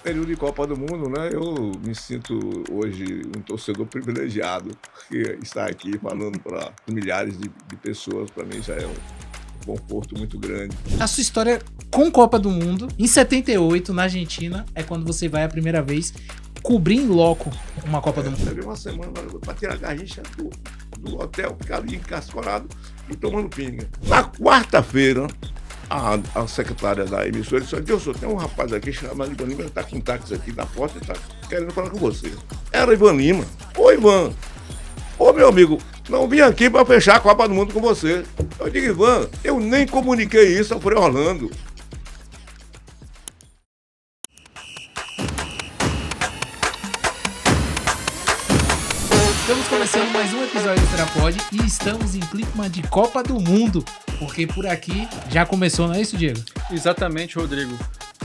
Período de Copa do Mundo, né? Eu me sinto hoje um torcedor privilegiado, porque estar aqui falando para milhares de pessoas, para mim já é um conforto muito grande. A sua história com Copa do Mundo, em 78, na Argentina, é quando você vai a primeira vez cobrir em loco uma Copa do Mundo. Levei uma semana para tirar a garrincha do hotel, ficar ali encascorado e tomando pinga. Na quarta-feira, a secretária da emissora disse: Dilson, tem um rapaz aqui chamado Ivan Lima, está com um táxi aqui na porta, está querendo falar com você. Era Ivan Lima. Ô Ivan, ô meu amigo, não vim aqui para fechar a Copa do Mundo com você. Eu digo: Ivan, eu nem comuniquei isso ao Frei Orlando. Estamos começando mais um episódio do Terapod e estamos em clima de Copa do Mundo, porque por aqui já começou, não é isso, Diego? Exatamente, Rodrigo.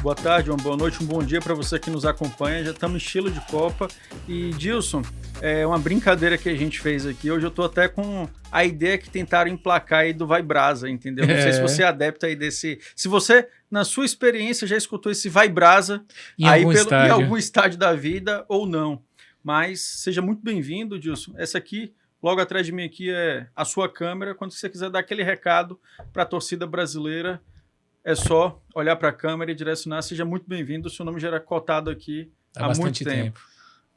Boa tarde, uma boa noite, um bom dia para você que nos acompanha. Já estamos em estilo de Copa. E, Dilson, é uma brincadeira que a gente fez aqui. Hoje eu tô até com a ideia que tentaram emplacar aí do Vai Brasa, entendeu? Não sei se você é adepto aí desse... Se você, na sua experiência, já escutou esse Vai Brasa Em algum estádio da vida ou não. Mas seja muito bem-vindo, Dilson. Essa aqui, logo atrás de mim aqui, é a sua câmera. Quando você quiser dar aquele recado para a torcida brasileira, é só olhar para a câmera e direcionar. Seja muito bem-vindo. O seu nome já era cotado aqui há muito tempo.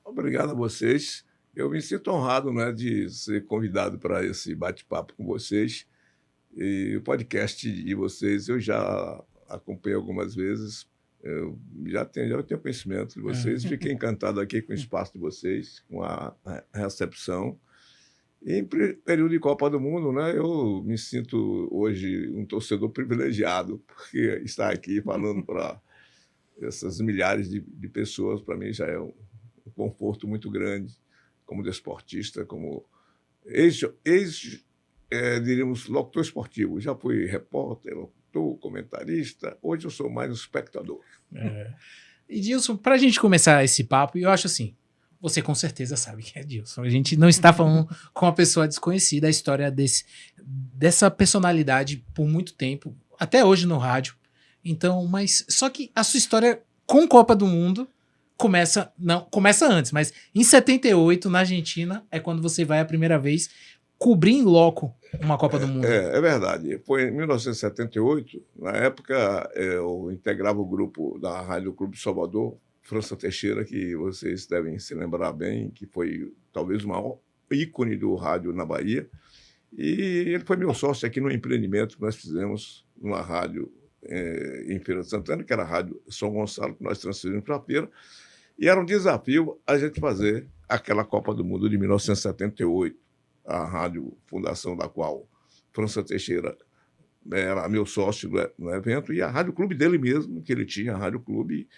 Obrigado a vocês. Eu me sinto honrado, né, de ser convidado para esse bate-papo com vocês. E o podcast de vocês eu já acompanhei algumas vezes. Eu já tenho conhecimento de vocês. Fiquei encantado aqui com o espaço de vocês, com a recepção. E em período de Copa do Mundo, né, eu me sinto hoje um torcedor privilegiado, porque estar aqui falando para essas milhares de pessoas, para mim, já é um conforto muito grande, como desportista, como diríamos, locutor esportivo. Já fui repórter, locutor, comentarista. Hoje eu sou mais um espectador. E Dilson, pra gente começar esse papo, eu acho assim, você com certeza sabe que é Dilson. A gente não está falando com uma pessoa desconhecida, a história dessa personalidade por muito tempo, até hoje no rádio. Então, mas só que a sua história com Copa do Mundo começa antes, mas em 78, na Argentina, é quando você vai a primeira vez cobrir em loco uma Copa do Mundo. É verdade. Foi em 1978, na época eu integrava o grupo da Rádio Clube de Salvador, França Teixeira, que vocês devem se lembrar bem, que foi talvez o maior ícone do rádio na Bahia. E ele foi meu sócio aqui no empreendimento que nós fizemos numa rádio em Feira de Santana, que era a Rádio São Gonçalo, que nós transferimos para a Feira. E era um desafio a gente fazer aquela Copa do Mundo de 1978, a rádio fundação da qual França Teixeira era meu sócio no evento, e a Rádio Clube dele mesmo, que ele tinha, a Rádio Clube,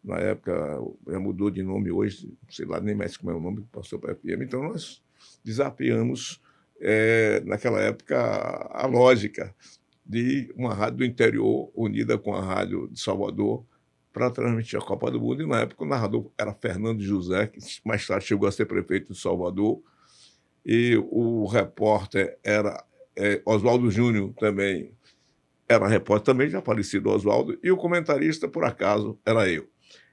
na época já mudou de nome hoje, sei lá nem mais como é o nome, passou para a FM. Então nós desafiamos, naquela época, a lógica de uma rádio do interior unida com a Rádio de Salvador para transmitir a Copa do Mundo. E na época o narrador era Fernando José, que mais tarde chegou a ser prefeito de Salvador, e o repórter era Oswaldo Júnior, também era repórter, também já falecido Oswaldo, e o comentarista, por acaso, era eu.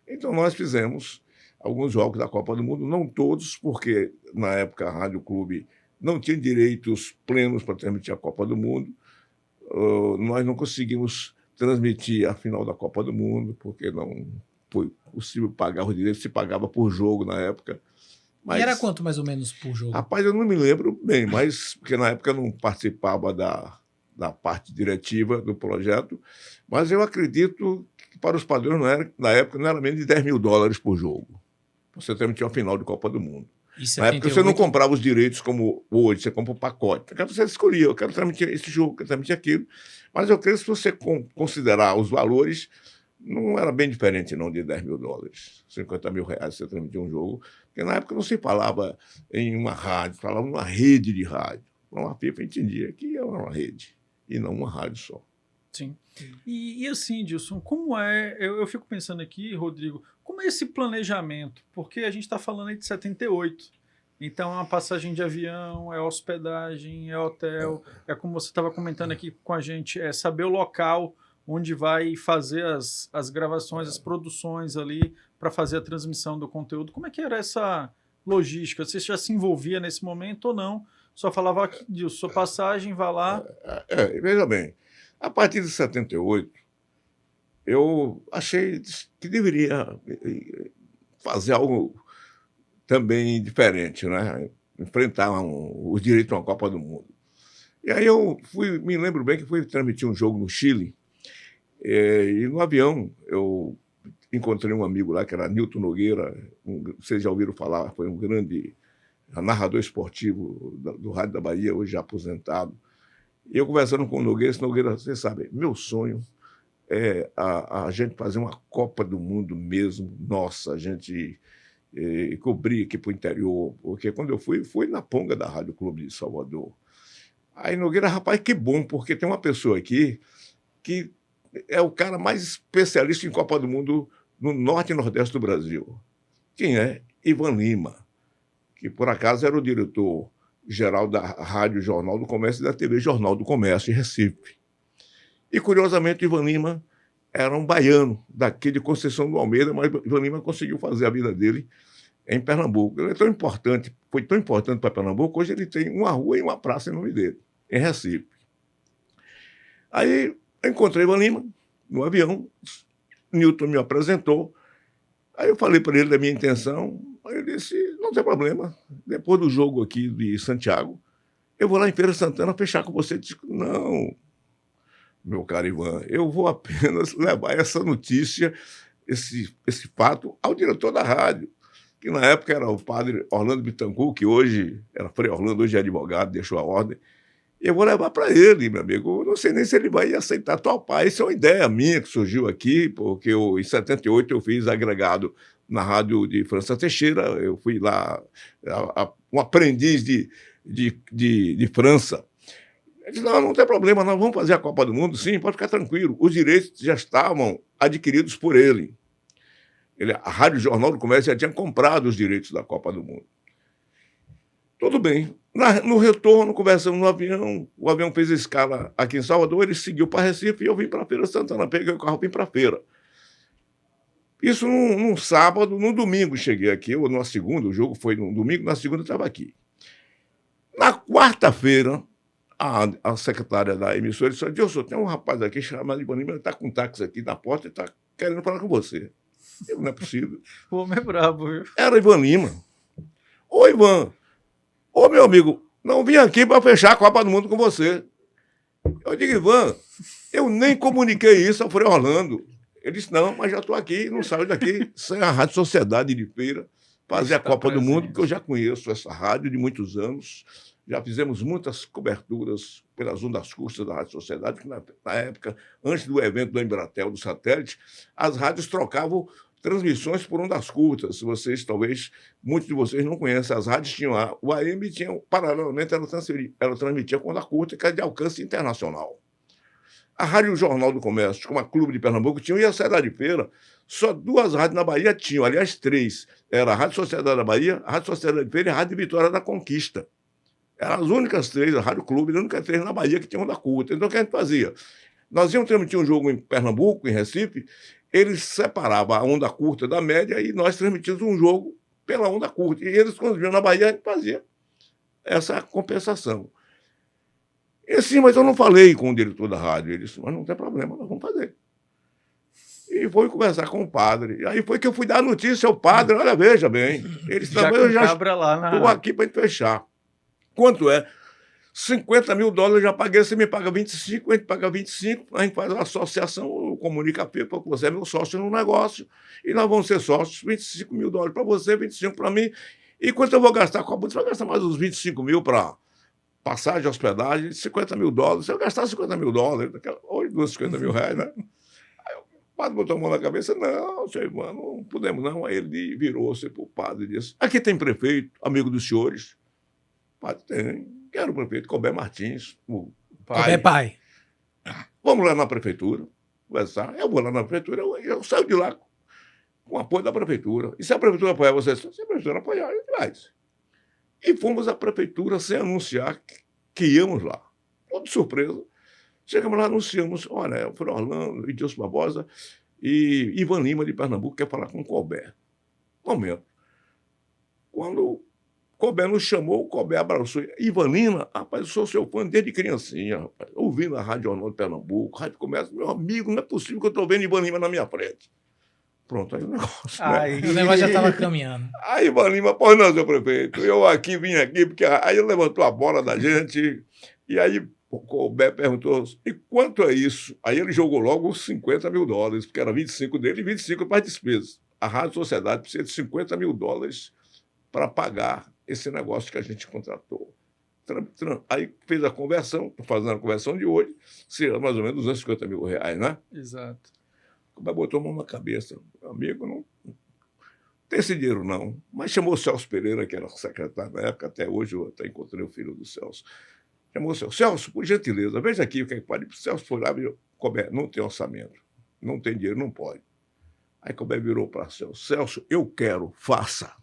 Então nós fizemos alguns jogos da Copa do Mundo, não todos, porque na época a Rádio Clube não tinha direitos plenos para transmitir a Copa do Mundo. Nós não conseguimos transmitir a final da Copa do Mundo, porque não foi possível pagar os direitos, se pagava por jogo na época. Mas, e era quanto mais ou menos por jogo? Rapaz, eu não me lembro bem, mas porque na época eu não participava da parte diretiva do projeto, mas eu acredito que para os padrões na época não era menos de $10 mil por jogo. Você transmitia uma final de Copa do Mundo. Na época você não comprava os direitos como hoje, você compra um pacote. Você escolhia, eu quero transmitir esse jogo, eu quero transmitir aquilo. Mas eu creio que se você considerar os valores, não era bem diferente não de $10 mil. R$50 mil você transmitia um jogo. Porque na época não se falava em uma rádio, falava em uma rede de rádio. Uma FIFA entendia que era uma rede e não uma rádio só. Sim. E assim, Dilson, como é... Eu fico pensando aqui, Rodrigo, como é esse planejamento? Porque a gente está falando aí de 78. Então, é uma passagem de avião, é hospedagem, é hotel, é como você estava comentando aqui com a gente, é saber o local onde vai fazer as gravações, as produções ali para fazer a transmissão do conteúdo. Como é que era essa logística? Você já se envolvia nesse momento ou não? Só falava aqui disso, sua passagem, vá lá. Veja bem, a partir de 78, eu achei que deveria fazer algo também diferente, né? Enfrentar o direito a uma Copa do Mundo. E aí me lembro bem que fui transmitir um jogo no Chile, e no avião eu encontrei um amigo lá, que era Nilton Nogueira, vocês já ouviram falar, foi um grande narrador esportivo do Rádio da Bahia, hoje já aposentado. E eu conversando com o Nogueira, esse Nogueira, você sabe, meu sonho é a gente fazer uma Copa do Mundo mesmo, nossa, a gente cobrir aqui para o interior, porque quando eu fui na ponga da Rádio Clube de Salvador. Aí Nogueira, rapaz, que bom, porque tem uma pessoa aqui que é o cara mais especialista em Copa do Mundo no norte e nordeste do Brasil. Quem é? Ivan Lima, que por acaso era o diretor-geral da Rádio Jornal do Comércio e da TV Jornal do Comércio, em Recife. E, curiosamente, Ivan Lima era um baiano, daqui de Conceição do Almeida, mas Ivan Lima conseguiu fazer a vida dele em Pernambuco. Ele é tão importante, foi tão importante para Pernambuco, hoje ele tem uma rua e uma praça em nome dele, em Recife. Aí eu encontrei Ivan Lima no avião, Nilton me apresentou, aí eu falei para ele da minha intenção, aí ele disse, não tem problema, depois do jogo aqui de Santiago, eu vou lá em Feira Santana fechar com você. Eu disse, não, meu caro Ivan, eu vou apenas levar essa notícia, esse fato, ao diretor da rádio, que na época era o padre Orlando Bittencourt, que hoje era Frei Orlando, hoje é advogado, deixou a ordem. Eu vou levar para ele, meu amigo. Eu não sei nem se ele vai aceitar topar. Isso é uma ideia minha que surgiu aqui, porque em 78 eu fiz agregado na rádio de França Teixeira. Eu fui lá, um aprendiz de França. Ele disse, não tem problema, nós vamos fazer a Copa do Mundo, sim, pode ficar tranquilo. Os direitos já estavam adquiridos por ele. A Rádio Jornal do Comércio já tinha comprado os direitos da Copa do Mundo. Tudo bem. No retorno, conversamos no avião, o avião fez a escala aqui em Salvador, ele seguiu para Recife e eu vim para Feira Santana, peguei o carro e vim para a feira. Isso num sábado, no domingo cheguei aqui, ou na segunda, o jogo foi no domingo, na segunda eu estava aqui. Na quarta-feira, a secretária da emissora disse, Dilson, tem um rapaz aqui chamado Ivan Lima, ele está com um táxi aqui na porta e está querendo falar com você. Eu, não é possível. O homem é brabo, viu? Era Ivan Lima. Ô, Ivan, ô, meu amigo, não vim aqui para fechar a Copa do Mundo com você. Eu digo, Ivan, eu nem comuniquei isso ao Frei Orlando. Ele disse, não, mas já estou aqui, não saio daqui, sem a Rádio Sociedade de Feira, fazer a Copa do Mundo, porque eu já conheço essa rádio de muitos anos. Já fizemos muitas coberturas pelas ondas curtas da Rádio Sociedade, que na época, antes do evento do Embratel, do satélite, as rádios trocavam transmissões por ondas curtas. Vocês, muitos de vocês não conhecem, as rádios tinham o AM, paralelamente, ela transmitia com onda curta, que é de alcance internacional. A Rádio Jornal do Comércio, como a Clube de Pernambuco, tinha, e a Sociedade de Feira, só 2 rádios na Bahia tinham, aliás, 3. Era a Rádio Sociedade da Bahia, a Rádio Sociedade de Feira e a Rádio Vitória da Conquista. Eram as únicas 3, a Rádio Clube, as únicas 3 na Bahia que tinham onda curta. Então, o que a gente fazia? Nós íamos transmitir um jogo em Pernambuco, em Recife, eles separavam a onda curta da média e nós transmitíamos um jogo pela onda curta. E eles, quando vinham na Bahia, a gente fazia essa compensação. E assim, mas eu não falei com o diretor da rádio. Ele disse, mas não tem problema, nós vamos fazer. E foi conversar com o padre. E aí foi que eu fui dar a notícia ao padre, olha, veja bem. Ele disse, eu já estou aqui para gente fechar. Quanto é? $50 mil eu já paguei, você me paga 25, a gente paga 25, a gente faz uma associação, eu comunico a FIFA, que você é meu sócio no negócio, e nós vamos ser sócios, $25 mil para você, 25 para mim, e quanto eu vou gastar com a Você vai gastar mais uns 25 mil para passagem, hospedagem, $50 mil, se eu gastar $50 mil, hoje R$50 mil, né? Aí o padre botou a mão na cabeça, não, senhor Ivan, não podemos não, aí ele virou-se para o padre e disse, aqui tem prefeito, amigo dos senhores, o padre tem. Que era o prefeito Colbert Martins, o pai. Pai. Vamos lá na prefeitura, conversar. Eu vou lá na prefeitura, eu saio de lá com o apoio da prefeitura. E se a prefeitura apoiar vocês? Se a prefeitura apoiar, a gente vai. E fomos à prefeitura sem anunciar que íamos lá. Toda surpresa. Chegamos lá, anunciamos, olha, foi Orlando, Edilson Barbosa e Ivan Lima, de Pernambuco, quer falar com o Colbert. Momento. Quando o Colbert nos chamou, o Colbert abraçou. Ivan Lima, rapaz, eu sou seu fã desde criancinha, rapaz. Ouvindo a Rádio Jornal de Pernambuco, Rádio Comércio, meu amigo, não é possível que eu estou vendo Ivan Lima na minha frente. Pronto, aí o negócio. Aí, O negócio já estava caminhando. Aí Ivan Lima, pois não, seu prefeito, eu aqui vim aqui, porque aí ele levantou a bola da gente, e aí o Colbert perguntou, e quanto é isso? Aí ele jogou logo os $50 mil, porque era 25 dele e 25 para as despesas. A Rádio Sociedade precisa de $50 mil para pagar esse negócio que a gente contratou. Aí fez a conversão, estou fazendo a conversão de hoje, seria mais ou menos R$250 mil, né? Exato. Como botou a mão na cabeça, meu amigo, não tem esse dinheiro não. Mas chamou o Celso Pereira, que era secretário na época, até hoje eu até encontrei o filho do Celso. Chamou o Celso, Celso, por gentileza, veja aqui o que é que pode. O Celso foi lá e virou, Colbert, não tem orçamento, não tem dinheiro, não pode. Aí Colbert virou para Celso, Celso, eu quero, faça,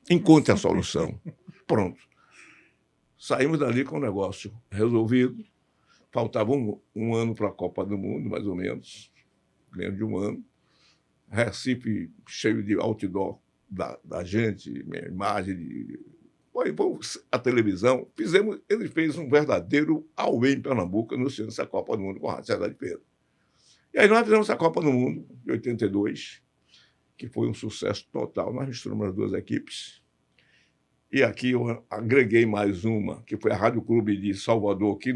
encontre a solução. Pronto. Saímos dali com o negócio resolvido. Faltava um ano para a Copa do Mundo, mais ou menos de um ano. Recife cheio de outdoor da gente, minha imagem, a televisão. Ele fez um verdadeiro auê em Pernambuco, anunciando essa Copa do Mundo com a Rádio Cidade de Feira. E aí nós fizemos essa Copa do Mundo, de 82, que foi um sucesso total. Nós misturamos as duas equipes. E aqui eu agreguei mais uma, que foi a Rádio Clube de Salvador, que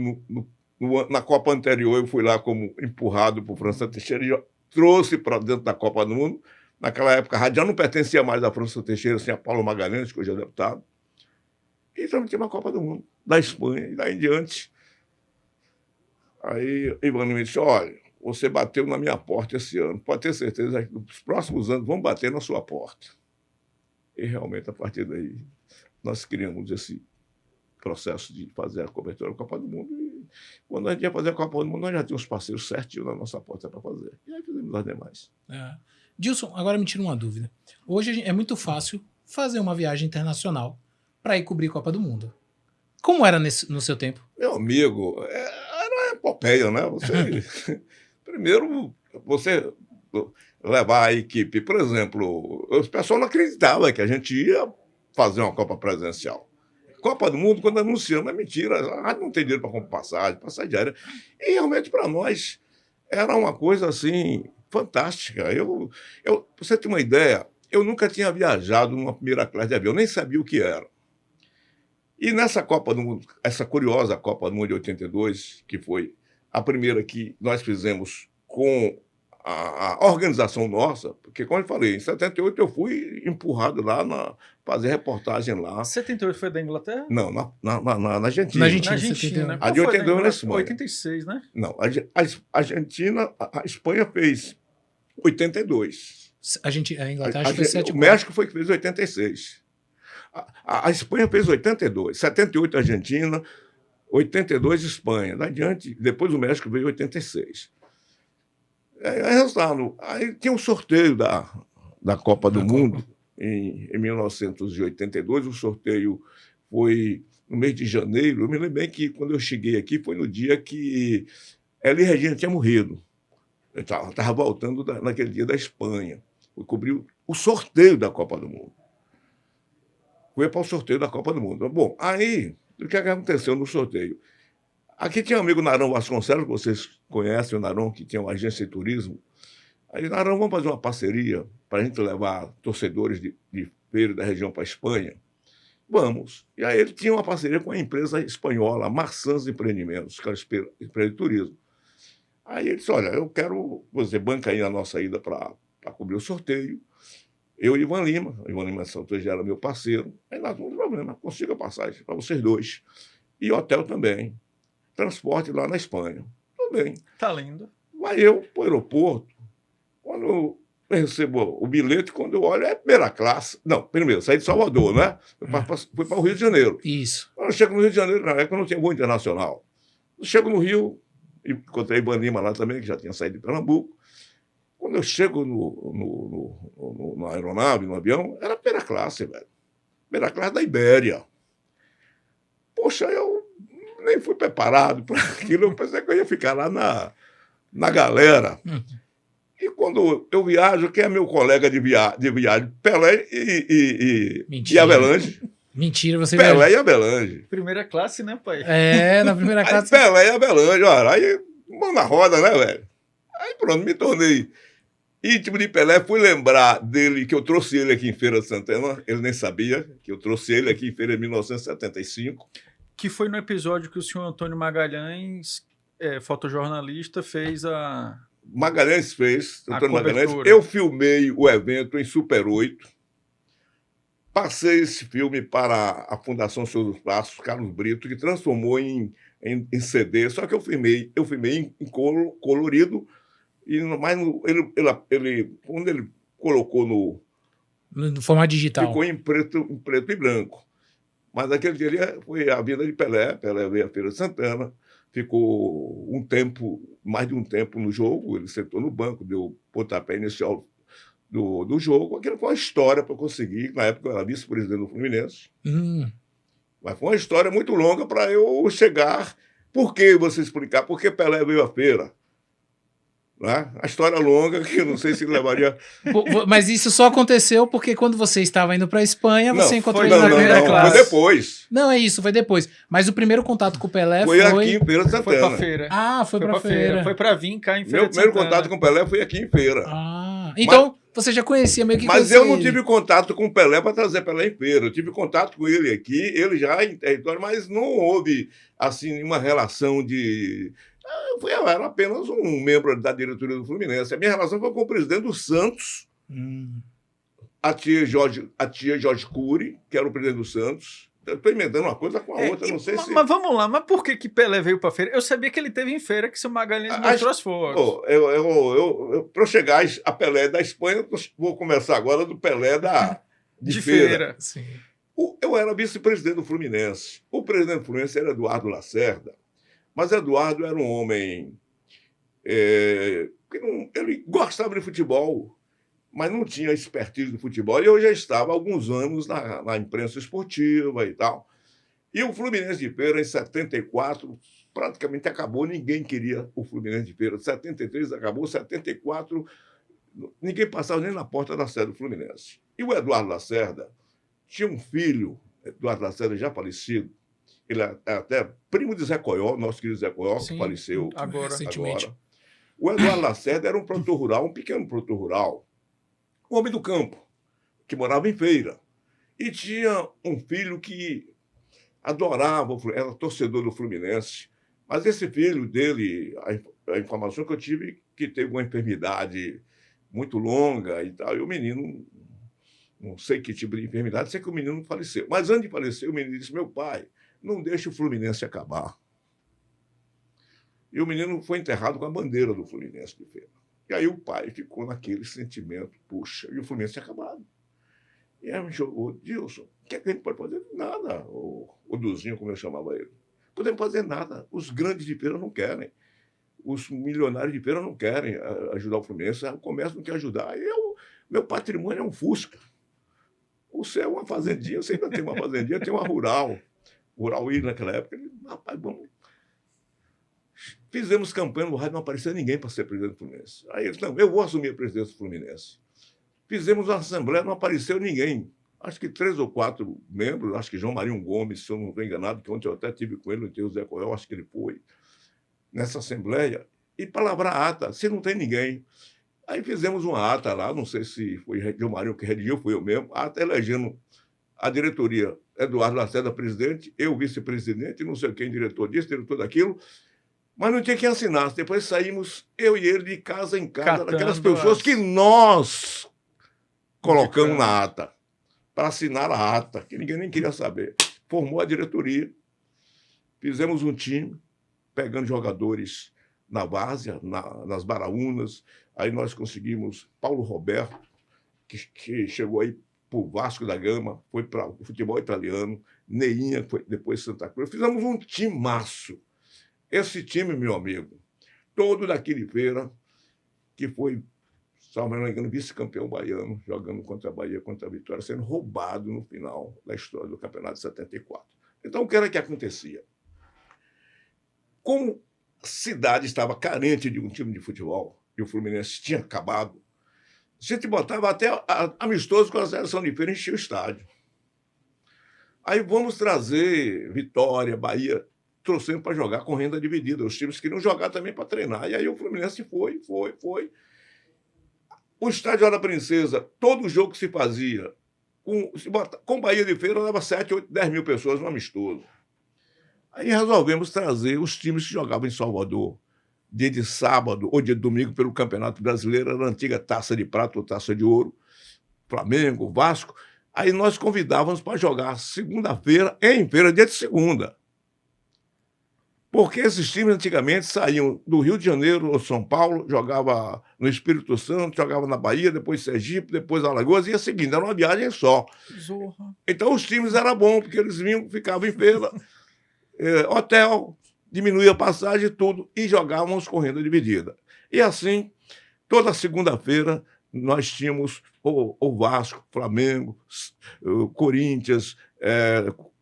na Copa anterior eu fui lá como empurrado por França Teixeira e trouxe para dentro da Copa do Mundo. Naquela época a rádio já não pertencia mais à França Teixeira, assim, a Paulo Magalhães, que hoje é deputado. E transmitimos a Copa do Mundo, da Espanha, e daí em diante. Aí Ivan me disse, olha, você bateu na minha porta esse ano, pode ter certeza que nos próximos anos vão bater na sua porta. E realmente, a partir daí, nós criamos esse processo de fazer a cobertura da Copa do Mundo. E quando a gente ia fazer a Copa do Mundo, nós já tínhamos parceiros certinhos na nossa porta para fazer. E aí fizemos as demais. Dilson, agora me tira uma dúvida. Hoje é muito fácil fazer uma viagem internacional para ir cobrir Copa do Mundo. Como era no seu tempo? Meu amigo, era uma epopeia, né? Primeiro, você levar a equipe, por exemplo, o pessoal não acreditava que a gente ia fazer uma Copa presencial. Copa do Mundo, quando anunciamos, é mentira. A rádio não tem dinheiro para comprar passagem diária. E realmente, para nós, era uma coisa assim fantástica. Pra você ter uma ideia, eu nunca tinha viajado numa primeira classe de avião, nem sabia o que era. E nessa Copa do Mundo, essa curiosa Copa do Mundo de 82, que foi a primeira que nós fizemos com a organização nossa, porque, como eu falei, em 78 eu fui empurrado lá fazer reportagem lá. 78 foi da Inglaterra? Não, na Argentina. Na Argentina, né? A de 82 na Espanha. 86, né? Não, a Argentina, a Espanha fez 82. A Inglaterra fez 7. O México foi que fez 86. A Espanha fez 82. 78 a Argentina, 82 Espanha. Adiante, depois o México veio 86. Resultado, aí tinha um sorteio da Copa do Mundo em 1982. O sorteio foi no mês de janeiro. Eu me lembro bem que quando eu cheguei aqui foi no dia que Elis Regina tinha morrido. Eu estava voltando naquele dia da Espanha. Eu cobri o sorteio da Copa do Mundo. Fui para o sorteio da Copa do Mundo. Bom, aí, o que aconteceu no sorteio? Aqui tinha um amigo Narão Vasconcelos, que vocês conhecem o Narão, que tinha uma agência de turismo. Aí, Narão, vamos fazer uma parceria para a gente levar torcedores de feira da região para a Espanha? Vamos. E aí ele tinha uma parceria com a empresa espanhola, Marsans Empreendimentos, que era empresa de turismo. Aí ele disse, olha, eu quero, você banca aí a nossa ida para cobrir o sorteio. Eu e Ivan Lima nessa altura já era meu parceiro. Aí nós não tem problema, consiga passagem para vocês dois. E hotel também. Transporte lá na Espanha. Tudo bem. Tá lindo. Vai eu para o aeroporto. Quando eu recebo o bilhete, quando eu olho, é primeira classe. Não, primeiro, saí de Salvador, né? Fui para o Rio de Janeiro. Isso. Quando eu chego no Rio de Janeiro, na época eu não tinha voo internacional. Eu chego no Rio, encontrei Ivan Lima lá também, que já tinha saído de Pernambuco. Quando eu chego na aeronave, no avião, era primeira classe, velho. Primeira classe da Ibéria. Poxa, eu nem fui preparado para aquilo, eu pensei que eu ia ficar lá na galera. E quando eu viajo, quem é meu colega de viagem? Pelé e Avelange. Mentira, você Pelé e Avelange. Primeira classe, né, pai? Na primeira classe. Aí Pelé e Avelange, olha, aí mão na roda, né, velho? Aí pronto, me tornei íntimo de Pelé. Fui lembrar dele, que eu trouxe ele aqui em Feira de Santana, ele nem sabia que eu trouxe ele aqui em Feira de 1975. Que foi no episódio que o senhor Antônio Magalhães, fotojornalista, fez a... Magalhães fez, Antônio Magalhães. cobertura. Eu filmei o evento em Super 8. Passei esse filme para a Fundação Senhor dos Passos, Carlos Brito, que transformou em CD. Só que eu filmei em colorido, mas quando ele colocou no formato digital. ficou em preto e branco. Mas aquele dia foi a vida de Pelé. Pelé veio à Feira de Santana, ficou mais de um tempo no jogo, ele sentou no banco, deu o pontapé inicial do jogo. Aquilo foi uma história para eu conseguir. Na época eu era vice-presidente do Fluminense. Mas foi uma história muito longa para eu chegar. Por que você explicar? Por que Pelé veio à feira? Né? A história longa que eu não sei se levaria... Mas isso só aconteceu porque quando você estava indo para a Espanha, você encontrou ele na primeira classe. Foi depois. Não, é isso, foi depois. Mas o primeiro contato com o Pelé foi aqui em Feira de Santana. Foi para feira. Foi para feira. Foi para vir cá em Feira de Santana. Meu primeiro Santana. contato com o Pelé foi aqui em Feira. Então você já conhecia meio que... Mas eu não tive contato com o Pelé para trazer Pelé em Feira. Eu tive contato com ele aqui, ele já em território, mas não houve assim uma relação de... Eu era apenas um membro da diretoria do Fluminense. A minha relação foi com o presidente do Santos, a tia Jorge Cury, que era o presidente do Santos. Eu estou emendando uma coisa com a outra, não sei se... Mas vamos lá, mas por que Pelé veio para feira? Eu sabia que ele teve em feira, que o seu Magalhães mostrou as fotos. Para eu chegar a Pelé da Espanha, vou começar agora do Pelé de feira. Sim. Eu era vice-presidente do Fluminense. O presidente do Fluminense era Eduardo Lacerda. Mas Eduardo era um homem que ele gostava de futebol, mas não tinha expertise do futebol. E eu já estava há alguns anos na imprensa esportiva e tal. E o Fluminense de Feira, em 74, praticamente acabou. Ninguém queria o Fluminense de Feira. 73 acabou, 74, ninguém passava nem na porta da sede do Fluminense. E o Eduardo Lacerda tinha um filho, Eduardo Lacerda já falecido. Ele é até primo de Zé Coió, nosso querido Zé Coió, que faleceu recentemente. O Eduardo Lacerda era um produtor rural, um pequeno produtor rural, um homem do campo, que morava em Feira. E tinha um filho que adorava, era torcedor do Fluminense. Mas esse filho dele, a informação que eu tive, que teve uma enfermidade muito longa e tal, e o menino, não sei que tipo de enfermidade, sei que o menino faleceu. Mas antes de falecer, o menino disse: meu pai, não deixe o Fluminense acabar. E o menino foi enterrado com a bandeira do Fluminense de Feira. E aí o pai ficou naquele sentimento, puxa, e o Fluminense tinha acabado. E aí me jogou: Dilson, o que é que a gente pode fazer? Nada. O Duzinho, como eu chamava ele. Não podemos fazer nada. Os grandes de Feira não querem. Os milionários de Feira não querem ajudar o Fluminense. O comércio não quer ajudar. Meu patrimônio é um Fusca. O céu é uma fazendinha. Você ainda tem uma fazendinha, tem uma rural. Rural I naquela época. Rapaz, vamos. Fizemos campanha no rádio, não apareceu ninguém para ser presidente do Fluminense. Aí ele disse: não, eu vou assumir a presidência do Fluminense. Fizemos uma assembleia, não apareceu ninguém. Acho que 3 ou 4 membros, acho que João Marinho Gomes, se eu não estou enganado, que ontem eu até estive com ele, no enterro do Zé Coel, acho que ele foi nessa assembleia, e para lavrar a ata, se não tem ninguém. Aí fizemos uma ata lá, não sei se foi João Marinho que redigiu, foi eu mesmo, ata elegendo a diretoria, Eduardo Lacerda presidente, eu vice-presidente, não sei quem, diretor disso, diretor daquilo, mas não tinha quem assinasse. Depois saímos, eu e ele, de casa em casa, daquelas pessoas que nós colocamos na ata, para assinar a ata, que ninguém nem queria saber. Formou a diretoria, fizemos um time, pegando jogadores na várzea, nas Baraunas. Aí nós conseguimos Paulo Roberto, que chegou aí para o Vasco da Gama, foi para o futebol italiano, Neinha, foi depois Santa Cruz. Fizemos um timaço. Esse time, meu amigo, todo daquele Feira, que foi, se não me engano, vice-campeão baiano, jogando contra a Bahia, contra a Vitória, sendo roubado no final da história do campeonato de 74. Então, o que era que acontecia? Como a cidade estava carente de um time de futebol, e o Fluminense tinha acabado, a gente botava até amistoso com a seleção de feira e enchia o estádio. Aí vamos trazer Vitória, Bahia, trouxemos para jogar com renda dividida. Os times queriam jogar também para treinar. E aí o Fluminense foi. O estádio da Princesa, todo jogo que se fazia, com Bahia de Feira, dava 7, 8, 10 mil pessoas no amistoso. Aí resolvemos trazer os times que jogavam em Salvador, dia de sábado ou dia de domingo, pelo Campeonato Brasileiro, era a antiga Taça de Prata ou Taça de Ouro, Flamengo, Vasco. Aí nós convidávamos para jogar segunda-feira em feira, dia de segunda. Porque esses times antigamente saíam do Rio de Janeiro ou São Paulo, jogava no Espírito Santo, jogava na Bahia, depois Sergipe, depois Alagoas, e ia seguindo, era uma viagem só. Zorra. Então os times eram bons, porque eles vinham, ficavam em feira, hotel, diminuía a passagem e tudo, e jogávamos com renda dividida. E assim, toda segunda-feira, nós tínhamos o Vasco, Flamengo, o Corinthians,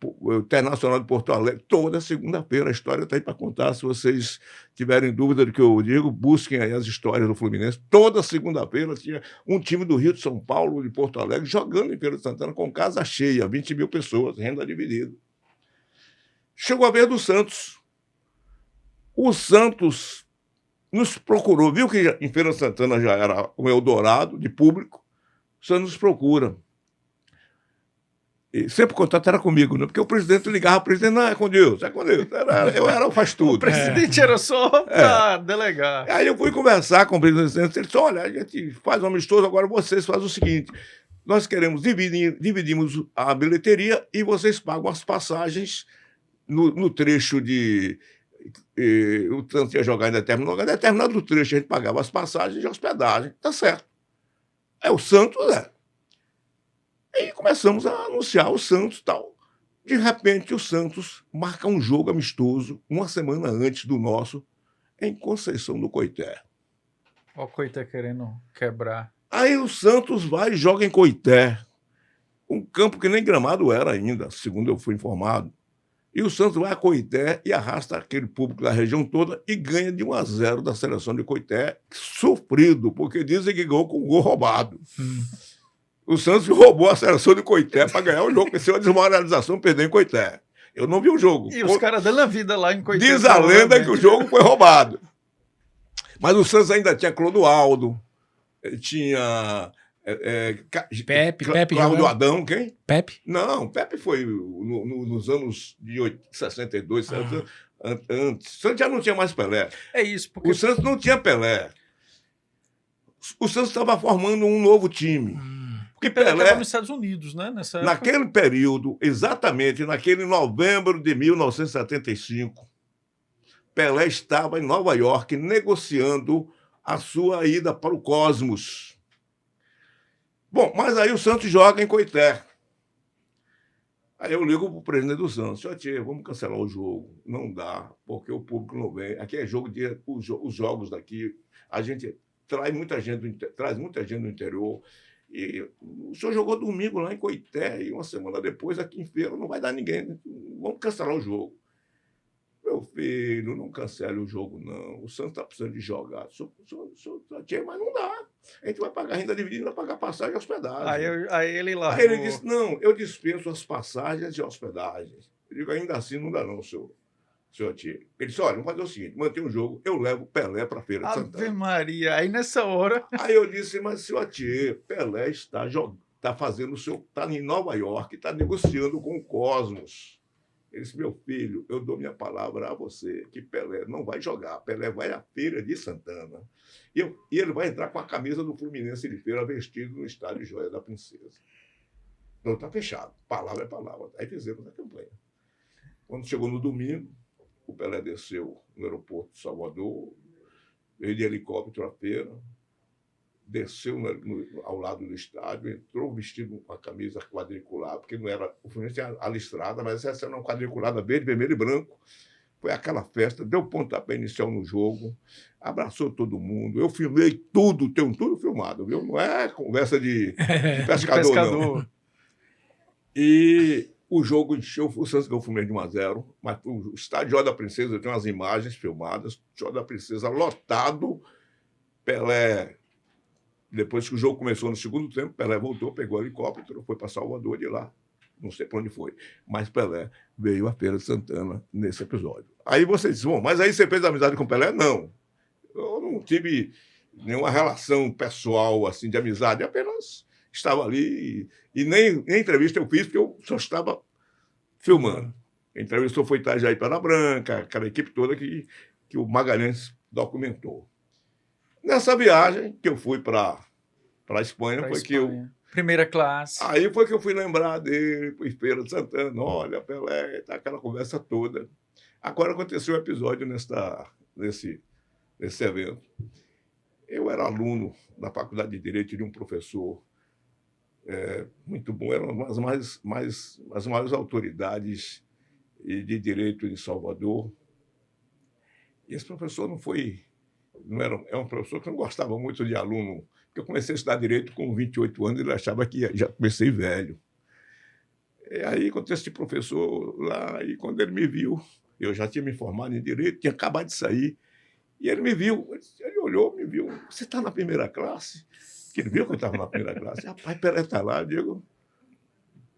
o Internacional de Porto Alegre, toda segunda-feira. A história está aí para contar. Se vocês tiverem dúvida do que eu digo, busquem aí as histórias do Fluminense. Toda segunda-feira tinha um time do Rio de São Paulo, de Porto Alegre, jogando em Feira de Santana com casa cheia, 20 mil pessoas, renda dividida. Chegou a vez do Santos. O Santos nos procurou, viu que em Feira de Santana já era um Eldorado de público, o Santos nos procura. E sempre o contato era comigo, né? Porque o presidente ligava, o presidente, não, é com Deus. Eu era o faz tudo. O presidente era só para delegar. Aí eu fui conversar com o presidente, ele disse, olha, a gente faz um amistoso, agora vocês fazem o seguinte, nós queremos dividimos a bilheteria e vocês pagam as passagens no trecho de... o Santos ia jogar em determinado trecho, a gente pagava as passagens de hospedagem, tá certo. É o Santos, Aí começamos a anunciar o Santos e tal. De repente, o Santos marca um jogo amistoso, uma semana antes do nosso, em Conceição do Coité. Ó, o Coité querendo quebrar. Aí o Santos vai e joga em Coité, um campo que nem gramado era ainda, segundo eu fui informado. E o Santos vai a Coité e arrasta aquele público da região toda e ganha de 1-0 da seleção de Coité, sofrido, porque dizem que ganhou com um gol roubado. O Santos roubou a seleção de Coité para ganhar o jogo, porque se uma desmoralização, perdeu em Coité. Eu não vi o jogo. E os caras dando a vida lá em Coité. Diz a lenda que o jogo foi roubado. Mas o Santos ainda tinha Clodoaldo, tinha... Pepe Cláudio Adão, quem? Pepe? Não, Pepe foi nos anos de 62, antes. O Santos já não tinha mais Pelé. É isso, porque... O Santos não tinha Pelé. O Santos estava formando um novo time. Porque Pelé estava nos Estados Unidos, né? Nessa época. Naquele período, exatamente, naquele novembro de 1975, Pelé estava em Nova York negociando a sua ida para o Cosmos. Bom, mas aí o Santos joga em Coité. Aí eu ligo para o presidente do Santos, tia, vamos cancelar o jogo. Não dá, porque o público não vem. Aqui é jogo de... Os jogos daqui, a gente traz muita gente do interior. E o senhor jogou domingo lá em Coité e uma semana depois aqui em Feira não vai dar ninguém. Vamos cancelar o jogo. Meu filho, não cancele o jogo, não. O Santos está precisando de jogar. Mas não dá. A gente vai pagar renda dividida, vai pagar passagem e hospedagem. Aí ele lá. Aí ele disse, não, eu dispenso as passagens e hospedagens. Eu digo, ainda assim não dá não, senhor Tio. Ele disse, olha, vamos fazer o seguinte, mantém o jogo, eu levo Pelé para a Feira de Santana. Ave Maria, aí nessa hora... Aí eu disse, mas senhor Tio, Pelé está fazendo o seu... Está em Nova York, está negociando com o Cosmos. Ele disse, meu filho, eu dou minha palavra a você, que Pelé não vai jogar, Pelé vai à Feira de Santana. E ele vai entrar com a camisa do Fluminense de Feira, vestido no estádio Joia da Princesa. Então está fechado, palavra é palavra. Aí fizemos a campanha. Quando chegou no domingo, o Pelé desceu no aeroporto de Salvador, veio de helicóptero à feira, desceu ao lado do estádio, entrou vestido com a camisa quadriculada, porque não era, o Fluminense tinha a listrada, mas essa era uma quadriculada verde, vermelho e branco. Foi aquela festa, deu pontapé inicial no jogo, abraçou todo mundo. Eu filmei tudo, tenho tudo filmado, viu? Não é conversa de pescador, não. E O jogo encheu, o Santos ganhou o Fluminense de 1-0, mas o estádio Joia da Princesa, eu tenho umas imagens filmadas, Joia da Princesa lotado, Pelé, depois que o jogo começou no segundo tempo, Pelé voltou, pegou o helicóptero, foi para Salvador de lá, não sei para onde foi, mas Pelé veio a Feira de Santana nesse episódio. Aí você diz, bom, mas aí você fez amizade com Pelé? Não, eu não tive nenhuma relação pessoal assim de amizade, apenas estava ali e nem entrevista eu fiz, porque eu só estava filmando. A entrevista foi Itajaí Pedra Branca, aquela equipe toda que o Magalhães documentou. Nessa viagem que eu fui para a Espanha, foi que eu... Primeira classe. Aí foi que eu fui lembrar dele, fui Feira de Santana, olha, Pelé, tá, aquela conversa toda. Agora aconteceu um episódio nesse evento. Eu era aluno da Faculdade de Direito de um professor muito bom, era uma das maiores autoridades de direito de Salvador. E esse professor é um professor que não gostava muito de aluno, porque eu comecei a estudar direito com 28 anos, ele achava que já comecei velho. E aí aconteceu esse professor lá, e quando ele me viu, eu já tinha me formado em direito, tinha acabado de sair, e ele me viu, ele olhou, me viu, você está na primeira classe? Porque ele viu que eu estava na primeira classe. Rapaz, Pelé está lá, Diego.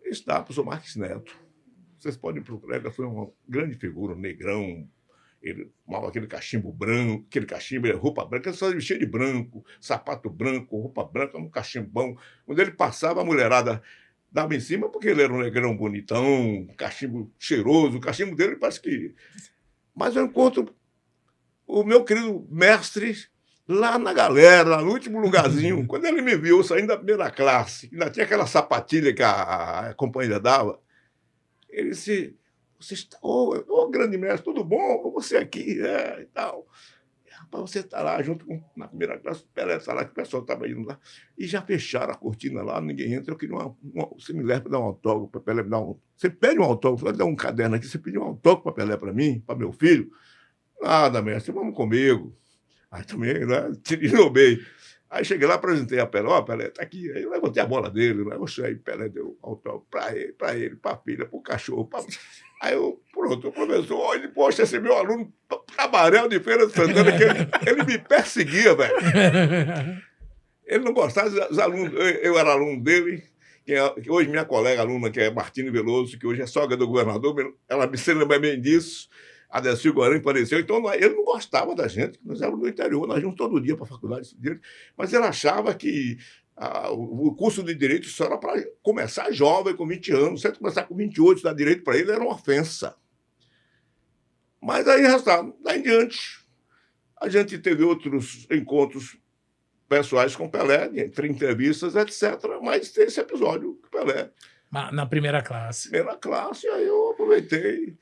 Está, professor Marques Neto. Vocês podem procurar, ele foi uma grande figura, um negrão. Ele mal aquele cachimbo branco, roupa branca, ele só vestia de branco, sapato branco, roupa branca, um cachimbão. Quando ele passava, a mulherada dava em cima, porque ele era um negrão bonitão, um cachimbo cheiroso. O cachimbo dele parece que... Mas eu encontro o meu querido mestre lá na galera, lá no último lugarzinho. Quando ele me viu saindo da primeira classe, ainda tinha aquela sapatilha que a companhia dava, ele disse... Você está, grande mestre, tudo bom? Você aqui, e tal. Rapaz, você está lá junto na primeira classe, Pelé está lá, que o pessoal estava indo lá, e já fecharam a cortina lá, ninguém entra. Eu queria você me leva para dar um autógrafo para Pelé, você pede um autógrafo, vai dar um caderno aqui, você pediu um autógrafo para Pelé para mim, para meu filho? Nada, mestre, vamos comigo. Aí também, né, tirou bem. Aí cheguei lá, apresentei a Pelé, Pelé, tá aqui. Aí eu levantei a bola dele, aí Pelé deu autógrafo para ele, para a filha, para o cachorro. Aí pronto, o professor, ele, poxa, esse meu aluno, Tabarel de Feira de Santana, que ele me perseguia, velho. Ele não gostava dos alunos, eu era aluno dele, que hoje minha colega aluna, que é Martine Veloso, que hoje é sogra do governador, ela me lembra bem disso. A Delcio Guarani faleceu, então ele não gostava da gente, nós éramos do interior, nós íamos todo dia para a faculdade, mas ele achava que o curso de Direito só era para começar jovem, com 20 anos, se ele começar com 28, estudar Direito para ele era uma ofensa. Mas aí, daí em diante, a gente teve outros encontros pessoais com Pelé, entre entrevistas, etc., mas tem esse episódio com Pelé. Na primeira classe. Primeira classe, aí eu aproveitei.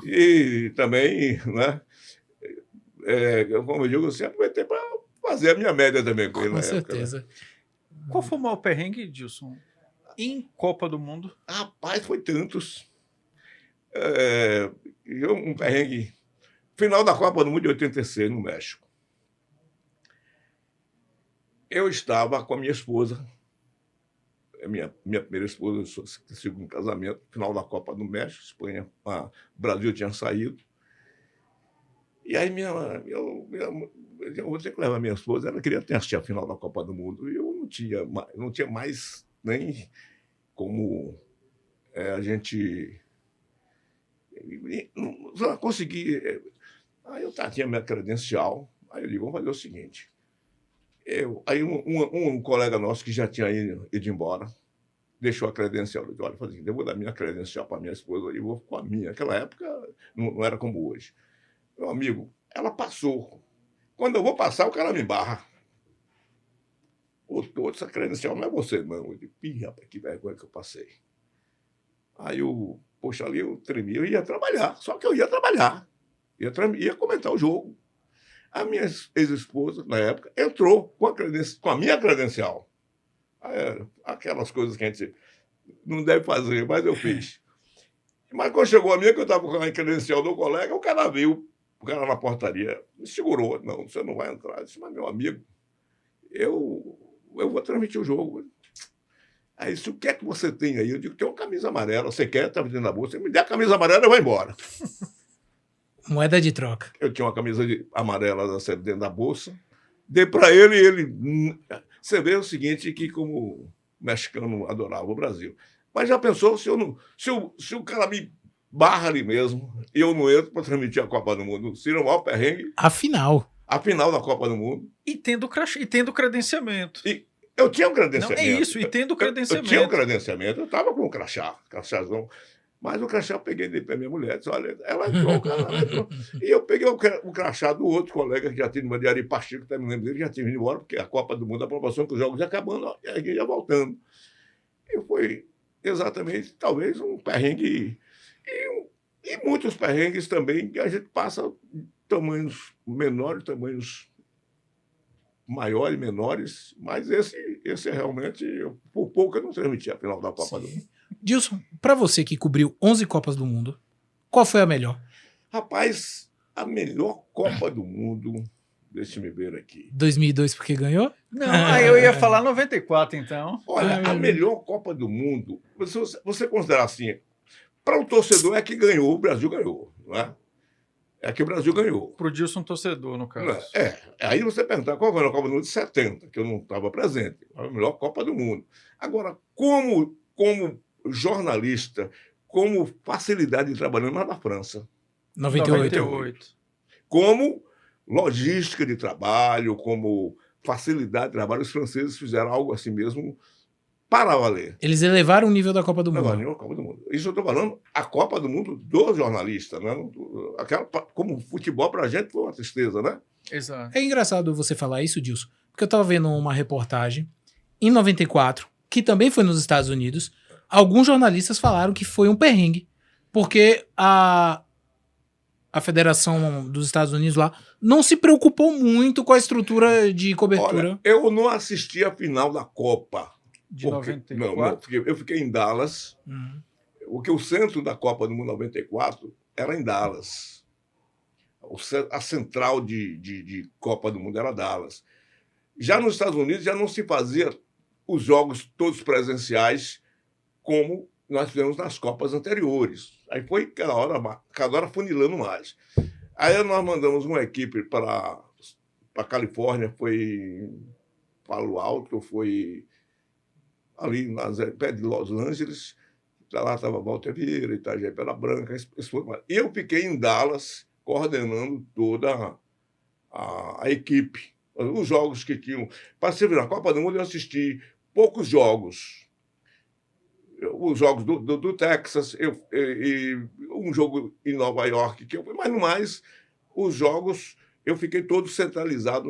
E também, né, como eu digo, eu sempre aproveitei para fazer a minha média também com ele. Com certeza. Época, né? Qual foi o maior perrengue, Dilson, em Copa do Mundo? Rapaz, foi tantos. Um perrengue. Final da Copa do Mundo de 86, no México. Eu estava com a minha esposa, minha primeira esposa, segundo casamento, final da Copa do México, Espanha, Brasil tinha saído. E aí eu vou ter que levar minha esposa, ela queria assistir a final da Copa do Mundo, e eu não tinha mais nem como a gente não consegui. Aí eu tinha minha credencial, aí eu digo, vamos fazer o seguinte. Aí um colega nosso que já tinha ido embora, deixou a credencial. Eu disse, olha, eu vou dar minha credencial para minha esposa e vou com a minha. Naquela época não era como hoje. Meu amigo, ela passou. Quando eu vou passar, o cara me barra. Essa credencial não é você, não. Eu disse, rapaz, que vergonha que eu passei. Aí ali eu tremia, eu ia trabalhar. Só que eu ia trabalhar. Ia comentar o jogo. A minha ex-esposa, na época, entrou com a minha credencial. Aquelas coisas que a gente não deve fazer, mas eu fiz. Mas quando chegou a minha, que eu estava com a credencial do colega, o cara viu, o cara na portaria, me segurou. Não, você não vai entrar. Eu disse, mas meu amigo, eu vou transmitir o jogo. Aí disse, o que é que você tem aí? Eu digo, tem uma camisa amarela, você quer? Está dentro da bolsa, me dê a camisa amarela, eu vou embora. Moeda de troca. Eu tinha uma camisa amarela da série dentro da bolsa, dei para ele e ele... Você vê o seguinte, que como mexicano adorava o Brasil. Mas já pensou, se o cara me barra ali mesmo, e eu não entro para transmitir a Copa do Mundo, seria o maior perrengue. A final Da Copa do Mundo. E tendo credenciamento. E eu tinha um credenciamento. Não, é isso, e tendo credenciamento. Eu tinha um credenciamento, eu estava com um crachazão. Mas o crachá eu peguei de pé minha mulher, disse, olha, ela entrou, cara, ela entrou. E eu peguei o crachá do outro colega que já tinha uma de Ari Pacheco, que me lembro dele, já tinha vindo embora, porque a Copa do Mundo, a promoção que os jogos ia acabando, e aí ia voltando. E foi exatamente, talvez, um perrengue. E muitos perrengues também, que a gente passa tamanhos menores, tamanhos maiores, menores, mas esse é realmente, por pouco eu não transmiti a final da Copa do Mundo. Dilson, para você que cobriu 11 Copas do Mundo, qual foi a melhor? Rapaz, a melhor Copa do Mundo, deixa-me ver aqui. 2002 porque ganhou? Não, aí eu ia falar 94, então. Olha, a melhor Copa do Mundo, você considerar assim, para o torcedor é que ganhou, o Brasil ganhou, não é? É que o Brasil ganhou. Para o Dilson torcedor, no caso. Aí você perguntar qual foi a Copa do Mundo de 70, que eu não estava presente. A melhor Copa do Mundo. Agora, como jornalista, como facilidade de trabalhar na França. 98. Como logística de trabalho, como facilidade de trabalho, os franceses fizeram algo assim mesmo para valer. Eles elevaram o nível da Copa do Mundo. Elevaram a Copa do Mundo. Isso eu estou falando, a Copa do Mundo do jornalista. Né? Como futebol para a gente foi uma tristeza, né? Exato. É engraçado você falar isso, Dilson, porque eu estava vendo uma reportagem em 94, que também foi nos Estados Unidos. Alguns jornalistas falaram que foi um perrengue, porque a Federação dos Estados Unidos lá não se preocupou muito com a estrutura de cobertura. Olha, eu não assisti a final da Copa. De 94? Eu fiquei em Dallas, porque o centro da Copa do Mundo 94 era em Dallas. A central de Copa do Mundo era Dallas. Já nos Estados Unidos já não se fazia os jogos todos presenciais como nós fizemos nas Copas anteriores. Aí foi cada hora funilando mais. Aí nós mandamos uma equipe para a Califórnia, foi Palo Alto, foi ali pé de Los Angeles, lá estava Walter Vieira, Itajaí Pedra Branca. E eu fiquei em Dallas coordenando toda a equipe. Os jogos que tinham... Para você ver, na Copa do Mundo eu assisti poucos jogos. Os jogos do Texas, e um jogo em Nova York, mas no mais, os jogos eu fiquei todo centralizado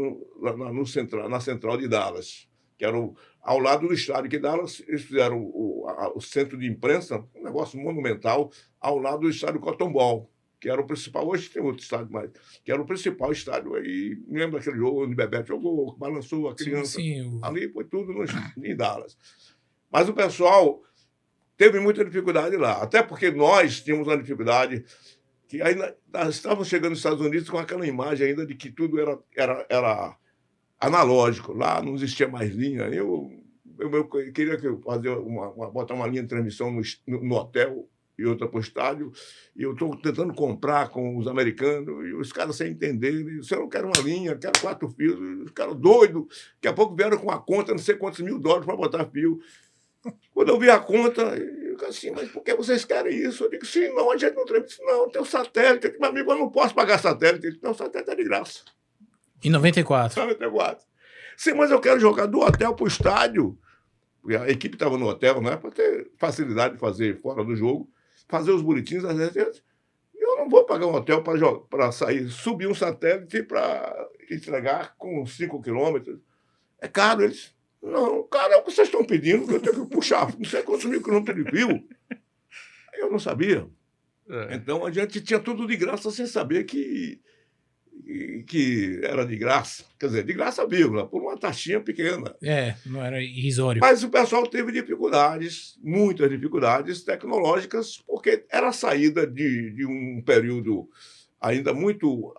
na central de Dallas, que era ao lado do estádio, que Dallas eles fizeram o centro de imprensa, um negócio monumental, ao lado do estádio Cotton Bowl, que era o principal, hoje tem outro estádio, mas que era o principal estádio. Aí, lembra daquele jogo onde o Bebeto jogou, balançou a criança? Sim. Ali foi tudo em Dallas. Mas o pessoal teve muita dificuldade lá, até porque nós tínhamos uma dificuldade que ainda nós estávamos chegando nos Estados Unidos com aquela imagem ainda de que tudo era analógico. Lá não existia mais linha. Eu queria botar uma linha de transmissão no hotel e outra para o estádio, e eu estou tentando comprar com os americanos, e os caras sem entender, você não quer uma linha, quer 4 fios, os caras doidos, daqui a pouco vieram com a conta, não sei quantos $1.000 para botar fio. Quando eu vi a conta, eu disse assim, mas por que vocês querem isso? Eu digo, sim, não, a gente não transmite, não, tem o satélite. Meu amigo, eu não posso pagar satélite. Não, o satélite é de graça. Em 94. 94. Sim, mas eu quero jogar do hotel para o estádio. A equipe estava no hotel, né, para ter facilidade de fazer fora do jogo, fazer os boletins, às vezes. Eu não vou pagar um hotel para sair, subir um satélite para entregar com 5 quilômetros. É caro, eles. Não, cara, é o que vocês estão pedindo, que eu tenho que puxar não sei quantos 1.000 quilômetros de fio. Eu não sabia. Então a gente tinha tudo de graça sem saber que era de graça. Quer dizer, de graça, vírgula, por uma taxinha pequena. Não era irrisório. Mas o pessoal teve dificuldades, muitas dificuldades tecnológicas, porque era a saída de um período ainda muito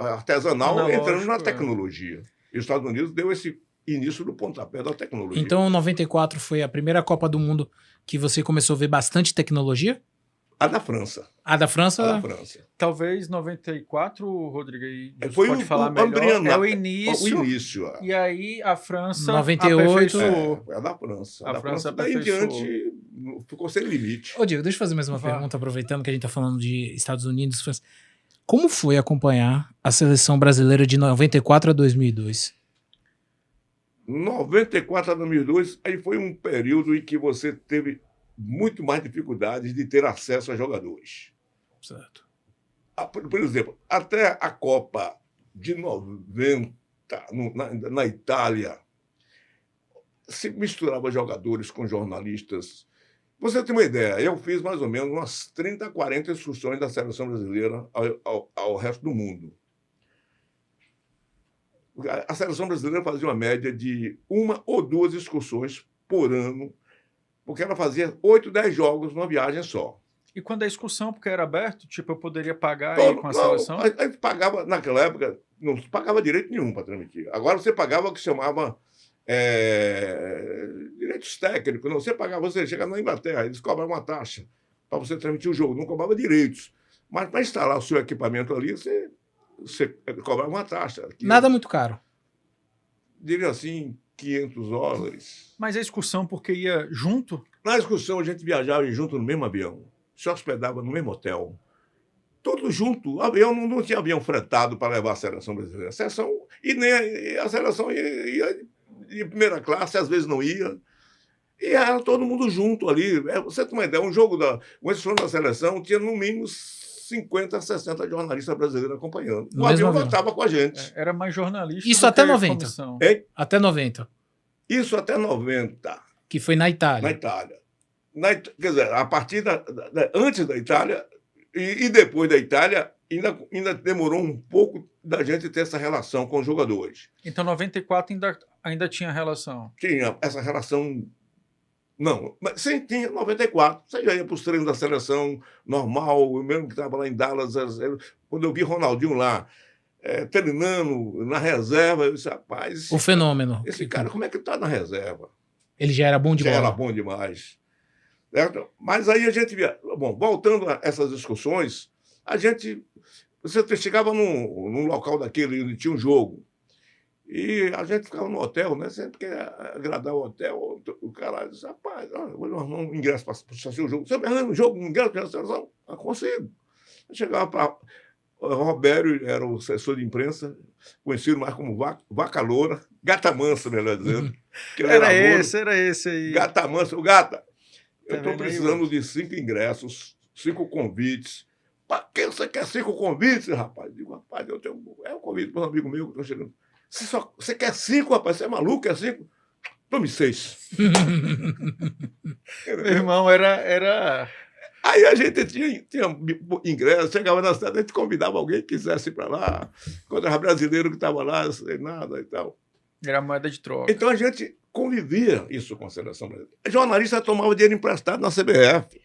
artesanal, entrando na tecnologia. E os Estados Unidos deu esse início do pontapé da tecnologia. Então, 94 foi a primeira Copa do Mundo que você começou a ver bastante tecnologia? A da França. A da França? A da França. Talvez 94, Rodrigo, aí Foi pode falar o melhor. embrião, É o início. O início. E aí a França 98. aperfeiçoou. Foi a da França. A França daí em aperfeiçoou. diante ficou sem limite. Ô, Diego, deixa eu fazer mais uma pergunta, aproveitando que a gente tá falando de Estados Unidos. França. Como foi acompanhar a seleção brasileira de 94 a 2002? 94 a 2002, aí foi um período em que você teve muito mais dificuldades de ter acesso a jogadores. Certo. Por exemplo, até a Copa de 90, na Itália, se misturava jogadores com jornalistas. Você tem uma ideia, eu fiz mais ou menos umas 30, 40 excursões da seleção brasileira ao resto do mundo. A seleção brasileira fazia uma média de 1 ou 2 excursões por ano, porque ela fazia 8, 10 jogos numa viagem só. E quando a excursão, porque era aberto, tipo, eu poderia pagar aí com a seleção? A gente pagava, naquela época, não se pagava direito nenhum para transmitir. Agora você pagava o que chamava direitos técnicos. Não, você pagava, você chega na Inglaterra, eles cobravam uma taxa para você transmitir o jogo, não cobrava direitos. Mas para instalar o seu equipamento ali, você cobrava uma taxa. Nada muito caro. Diria assim, $500. Mas a excursão porque ia junto? Na excursão, a gente viajava junto no mesmo avião, se hospedava no mesmo hotel. Tudo junto. O avião não tinha avião fretado para levar a seleção brasileira. A seleção, e nem a seleção ia de primeira classe, às vezes não ia. E era todo mundo junto ali. Você tem uma ideia, uma excursão da seleção tinha no mínimo 50, 60 jornalistas brasileiros acompanhando. O avião voltava com a gente. Era mais jornalista. Isso até 90. Até 90. Isso até 90. Que foi na Itália. Na Itália. Quer dizer, a partir antes da Itália e depois da Itália, ainda demorou um pouco da gente ter essa relação com os jogadores. Então, 94 ainda tinha relação? Tinha essa relação. Não, mas sim, tinha 94. Você já ia para os treinos da seleção normal, eu mesmo que estava lá em Dallas, quando eu vi Ronaldinho lá, treinando na reserva, eu disse, rapaz... O fenômeno. Esse cara, como é que está na reserva? Ele já era bom de bola. Já era bom demais. Certo? Mas aí a gente via... Bom, voltando a essas discussões, você chegava num local daquele onde tinha um jogo, e a gente ficava no hotel, né? Sempre quer agradar o hotel. O cara disse, rapaz, vou arrumar um ingresso para assistir o jogo. Você me arranja um jogo, um ingresso para a seleção? Eu consigo. Eu chegava para... O Robério era o assessor de imprensa, conhecido mais como Vaca Loura, Gata Mansa, melhor dizendo. Era esse aí. Gata Mansa. O Gata, eu estou precisando de 5 ingressos, 5 convites. Para que você quer 5 convites, rapaz? Eu digo, rapaz, eu tenho um convite para um amigo meu que estou chegando. Você quer 5, rapaz? Você é maluco? Quer 5? Tome 6. Meu irmão, era... Aí a gente tinha ingresso, chegava na cidade, a gente convidava alguém que quisesse ir para lá, quando era brasileiro que estava lá, sem nada e tal. Era moeda de troca. Então a gente convivia isso com a seleção brasileira. A jornalista tomava dinheiro emprestado na CBF.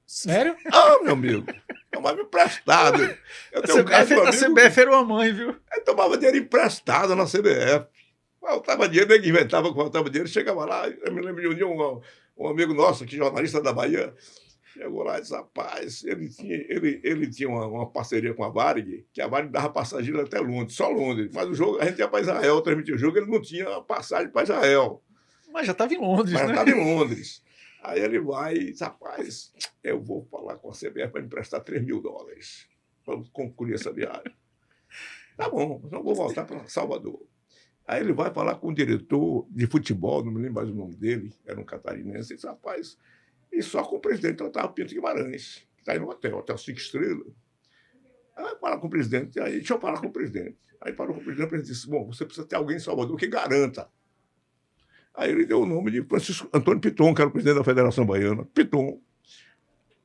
Sério? Meu amigo. Tomava emprestado. A CBF era uma mãe, viu? Eu tomava dinheiro emprestado na CBF. Faltava dinheiro, ele inventava que faltava dinheiro, chegava lá, eu me lembro de um dia um amigo nosso, que jornalista da Bahia, chegou lá e disse, rapaz, ele tinha uma parceria com a Varig, que a Varig dava passageiro até Londres, só Londres. Mas o jogo, a gente ia para Israel, transmitir o jogo, ele não tinha passagem para Israel. Mas já estava em Londres, né? Já estava em Londres. Aí ele vai e diz, rapaz, eu vou falar com a CBF para me emprestar $3.000 para concluir essa viagem. Tá bom, então eu vou voltar para Salvador. Aí ele vai falar com o diretor de futebol, não me lembro mais o nome dele, era um catarinense, e disse, rapaz, e só com o presidente Otávio Pinto Guimarães, que está aí no hotel 5 estrelas. Aí vai falar com o presidente, aí deixa eu falar com o presidente. Aí falou com o presidente disse, bom, você precisa ter alguém em Salvador que garanta. Aí ele deu o nome de Francisco Antônio Piton, que era o presidente da Federação Baiana. Piton.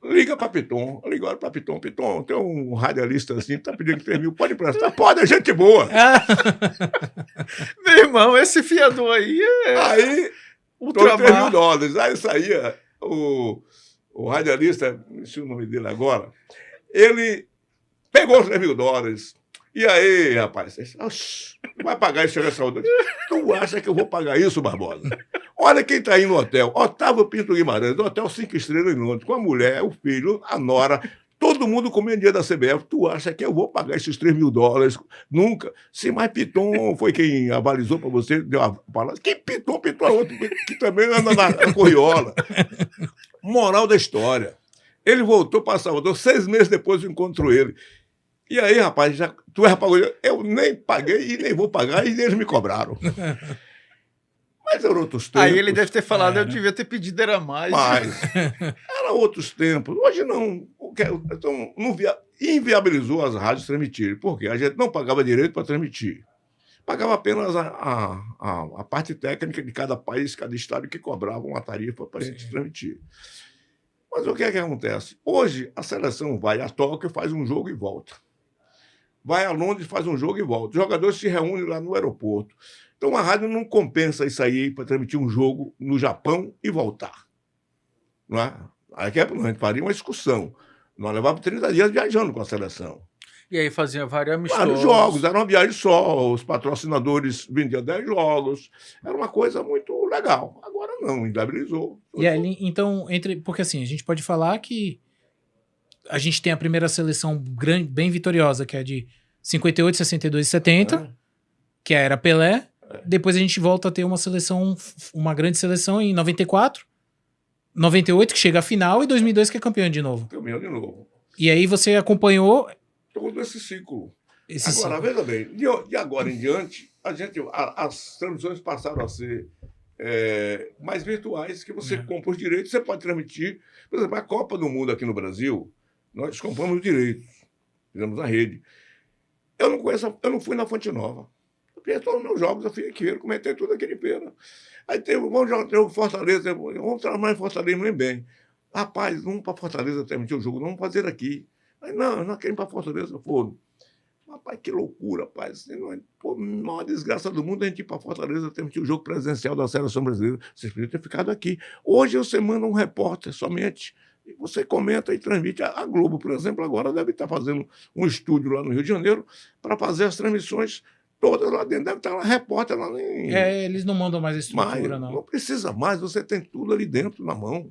Liga para Piton. Ligaram para Piton. Piton, tem um radialista assim, está pedindo 3.000, pode emprestar? Pode, é gente boa. Meu irmão, esse fiador aí é... Aí, $3.000. Aí saía o radialista, não sei o nome dele agora, ele pegou os $3.000. E aí, rapaz? vai pagar isso nessa outra. Tu acha que eu vou pagar isso, Barbosa? Olha quem está aí no hotel. Otávio Pinto Guimarães, hotel 5 estrelas em Londres, com a mulher, o filho, a nora, todo mundo comendo dinheiro da CBF. Tu acha que eu vou pagar esses $3.000? Nunca. Se mais Piton foi quem avalizou para você, deu a palavra. Quem Piton é outro que também anda na corriola. Moral da história. Ele voltou para Salvador, 6 meses depois eu encontro ele. E aí, rapaz, tu já pagou? Eu nem paguei e nem vou pagar, e eles me cobraram. Mas eram outros tempos. Aí ele deve ter falado, eu devia ter pedido, era mais. Mas eram outros tempos. Hoje não. Então, inviabilizou as rádios transmitirem. Por quê? A gente não pagava direito para transmitir. Pagava apenas a parte técnica de cada país, cada estado, que cobrava uma tarifa para a gente transmitir. Mas o que é que acontece? Hoje, a seleção vai a Tóquio, faz um jogo e volta. Vai a Londres, faz um jogo e volta. Os jogadores se reúnem lá no aeroporto. Então, a rádio não compensa isso aí para transmitir um jogo no Japão e voltar. Não é? Aí a gente faria uma excursão. Nós levávamos 30 dias viajando com a seleção. E aí fazia vários amistosos. Vários jogos, era uma viagem só. Os patrocinadores vendiam 10 jogos. Era uma coisa muito legal. Agora não, inviabilizou. E ali, então, porque assim, a gente pode falar que a gente tem a primeira seleção bem vitoriosa, que é de 58, 62 e 70, que era Pelé. Depois a gente volta a ter uma grande seleção em 94, 98, que chega à final, e 2002, que é campeão de novo. Campeão de novo. E aí você acompanhou todo esse ciclo. Agora, veja bem, de agora em diante, as transmissões passaram a ser mais virtuais, que você compra os direitos, você pode transmitir. Por exemplo, a Copa do Mundo aqui no Brasil, nós compramos os direitos, fizemos a rede. Eu não fui na Fonte Nova. Porque todos os meus jogos eu fui aqui, eu comentei tudo aqui de pena. Aí vamos jogar o Fortaleza, vamos trabalhar em Fortaleza, nem bem. Rapaz, vamos para Fortaleza transmitir o jogo, não vamos fazer aqui. Aí, não, nós queremos ir para Fortaleza. Pô, rapaz, que loucura, rapaz. Pô, a maior desgraça do mundo é a gente ir para Fortaleza transmitir o jogo presencial da Seleção Brasileira. Vocês podiam ter ficado aqui. Hoje você manda um repórter somente, e você comenta e transmite. A Globo, por exemplo, agora deve estar fazendo um estúdio lá no Rio de Janeiro para fazer as transmissões todas lá dentro. Deve estar lá, repórter lá em... eles não mandam mais a estrutura, não precisa mais, você tem tudo ali dentro, na mão.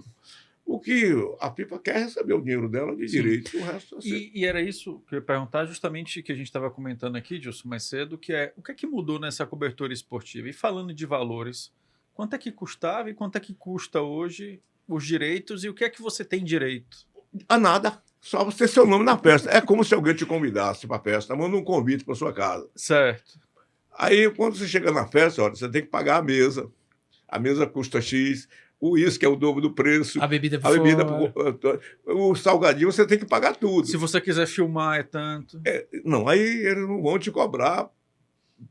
O que a FIFA quer é receber o dinheiro dela de direito, o resto e era isso que eu ia perguntar, justamente que a gente estava comentando aqui, Gilson, mais cedo, que o que é que mudou nessa cobertura esportiva? E falando de valores, quanto é que custava e quanto é que custa hoje os direitos, e o que é que você tem direito? A nada. Só você ter seu nome na festa. É como se alguém te convidasse para a festa, manda um convite para sua casa. Certo. Aí, quando você chega na festa, olha, você tem que pagar a mesa. A mesa custa X, o uísque é o dobro do preço. A bebida o salgadinho, você tem que pagar tudo. Se você quiser filmar, é tanto. Não, aí eles não vão te cobrar.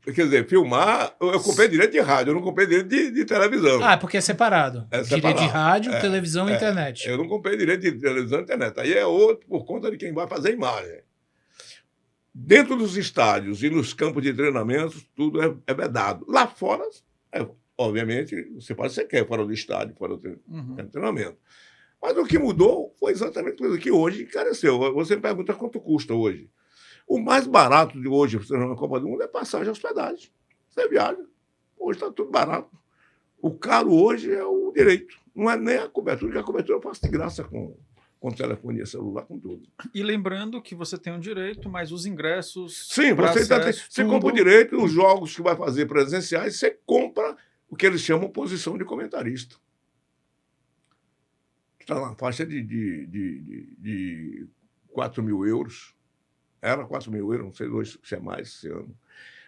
Quer dizer, filmar, eu comprei direito de rádio, eu não comprei direito de televisão. Porque é separado. Direito de rádio, televisão e internet. Eu não comprei direito de televisão e internet. Aí é outro por conta de quem vai fazer imagem. Dentro dos estádios e nos campos de treinamento, tudo é vedado. Lá fora, obviamente, você pode ser quer fora do estádio, fora do treinamento. Mas o que mudou foi exatamente isso que hoje encareceu. Você me pergunta quanto custa hoje. O mais barato de hoje, para você na Copa do Mundo, é passagem e hospedagem. Você viaja. Hoje está tudo barato. O caro hoje é o direito. Não é nem a cobertura, porque a cobertura eu faço de graça com telefonia celular, com tudo. E lembrando que você tem um direito, mas os ingressos... Sim, você compra o direito, os jogos que vai fazer presenciais, você compra o que eles chamam de posição de comentarista. Está na faixa de 4 mil euros. Era 4 mil euros, não sei hoje se é mais esse ano.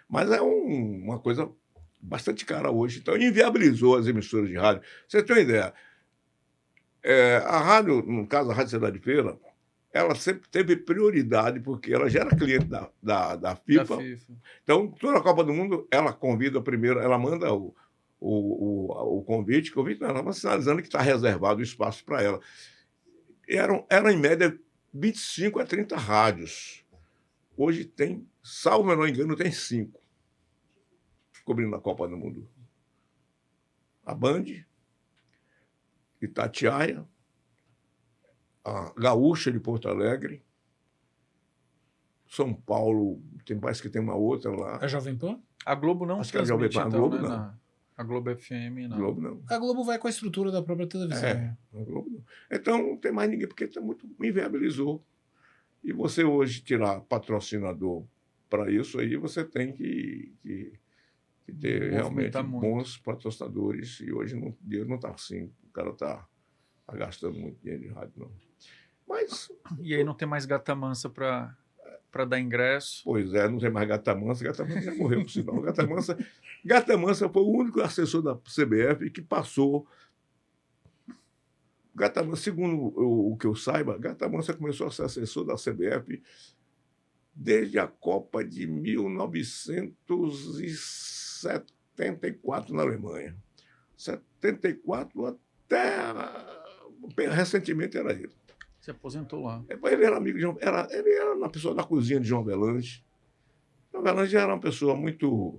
Mas é uma coisa bastante cara hoje. Então, inviabilizou as emissoras de rádio. Você tem uma ideia? A rádio, no caso, a Rádio Cidade Feira, ela sempre teve prioridade, porque ela já era cliente da FIFA. Então, toda a Copa do Mundo, ela convida primeiro, ela manda o convite, não, ela vai sinalizando que está reservado o espaço para ela. Eram, em média, 25 a 30 rádios. Hoje tem, salvo o menor engano, tem 5 cobrindo a Copa do Mundo. A Band, Itatiaia, a Gaúcha de Porto Alegre, São Paulo, parece que tem uma outra lá. A Jovem Pan? A Globo não Acho que a Jovem transmite, Pan, a então, Globo né? não. A Globo FM, não. Globo não. A Globo vai com a estrutura da própria televisão. A Globo não. Então não tem mais ninguém, porque muito inviabilizou. E você hoje tirar patrocinador para isso aí, você tem que ter realmente bons patrocinadores. E hoje o dinheiro não está assim. O cara está gastando muito dinheiro de rádio, não. Mas... E aí não tem mais gata mansa para dar ingresso. Pois é, não tem mais Gata Mansa já morreu, por sinal. Gata Mansa foi o único assessor da CBF que passou. Gata Mansa, segundo o que eu saiba, Gata Mansa começou a ser assessor da CBF desde a Copa de 1974 na Alemanha. 74 até recentemente era ele. Se aposentou lá. Ele era amigo de João, ele era uma pessoa da cozinha de João Avelange. João Avelange era uma pessoa muito...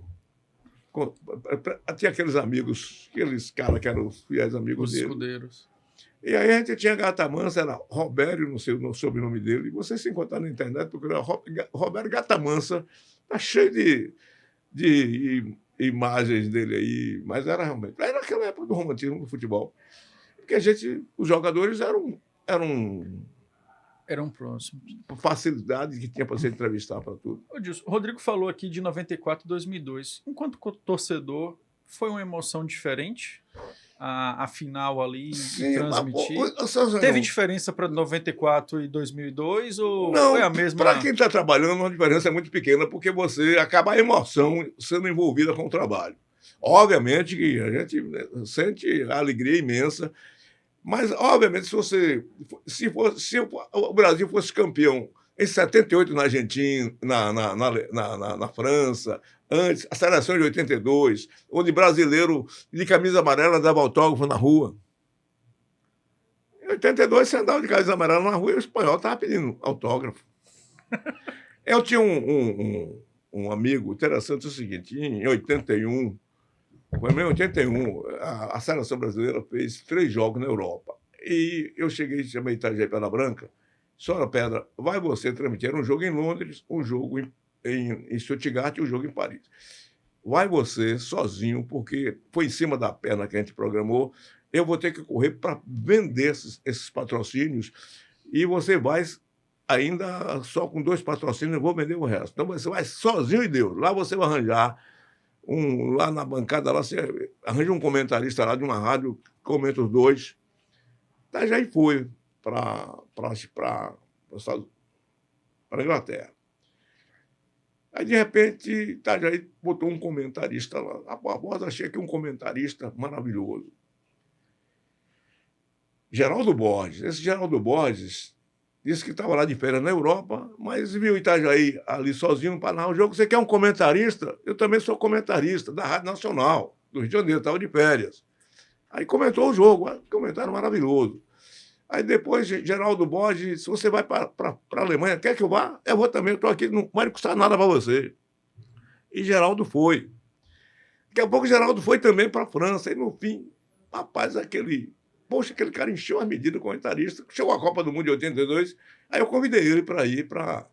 Tinha aqueles amigos, aqueles caras que eram os fiéis amigos dele. Os escudeiros. E aí a gente tinha Gata Mansa, era Robério, não sei o sobrenome dele, e você se encontrar na internet, porque era Robério Gata Mansa, tá cheio de imagens dele aí, mas era realmente... Era aquela época do romantismo do futebol. Porque os jogadores eram próximos. Facilidade que tinha para se entrevistar para tudo. O Rodrigo falou aqui de 94 e 2002. Enquanto torcedor, foi uma emoção diferente? A final ali, sim, transmitir? Teve diferença para 94 e 2002 ou não, foi a mesma? Para quem está trabalhando, a diferença é muito pequena, porque você acaba a emoção sendo envolvida com o trabalho. Obviamente que a gente sente a alegria imensa. Mas, obviamente, se o Brasil fosse campeão em 78 na Argentina, na França, antes, a seleção de 82, onde brasileiro de camisa amarela dava autógrafo na rua. Em 82, você andava de camisa amarela na rua e o espanhol estava pedindo autógrafo. Eu tinha um amigo interessante, o seguinte, em 81, foi em 81, a seleção brasileira fez 3 jogos na Europa. E eu cheguei, chamei Itajaí Pedra Branca, Senhora Pedra, vai você transmitir. Era um jogo em Londres, um jogo em Stuttgart e um jogo em Paris. Vai você sozinho, porque foi em cima da perna que a gente programou, eu vou ter que correr para vender esses patrocínios e você vai ainda só com 2 patrocínios, eu vou vender o resto. Então você vai sozinho e Deus. Lá você vai arranjar lá na bancada, lá você arranja um comentarista lá de uma rádio, comenta os 2. Itajaí foi para a Inglaterra. Aí, de repente, Itajaí botou um comentarista lá. Após, achei que um comentarista maravilhoso. Geraldo Borges. Esse Geraldo Borges disse que estava lá de férias na Europa, mas viu Itajaí ali sozinho para narrar o jogo. Você quer um comentarista? Eu também sou comentarista da Rádio Nacional, do Rio de Janeiro, estava de férias. Aí comentou o jogo, um comentário maravilhoso. Aí depois, Geraldo Borges disse, você vai para a Alemanha, quer que eu vá? Eu vou também, eu estou aqui, não vai custar nada para você. E Geraldo foi. Daqui a pouco, Geraldo foi também para a França. E no fim, rapaz, aquele cara encheu as medidas com o comentarista. Chegou a Copa do Mundo de 82, aí eu convidei ele para ir para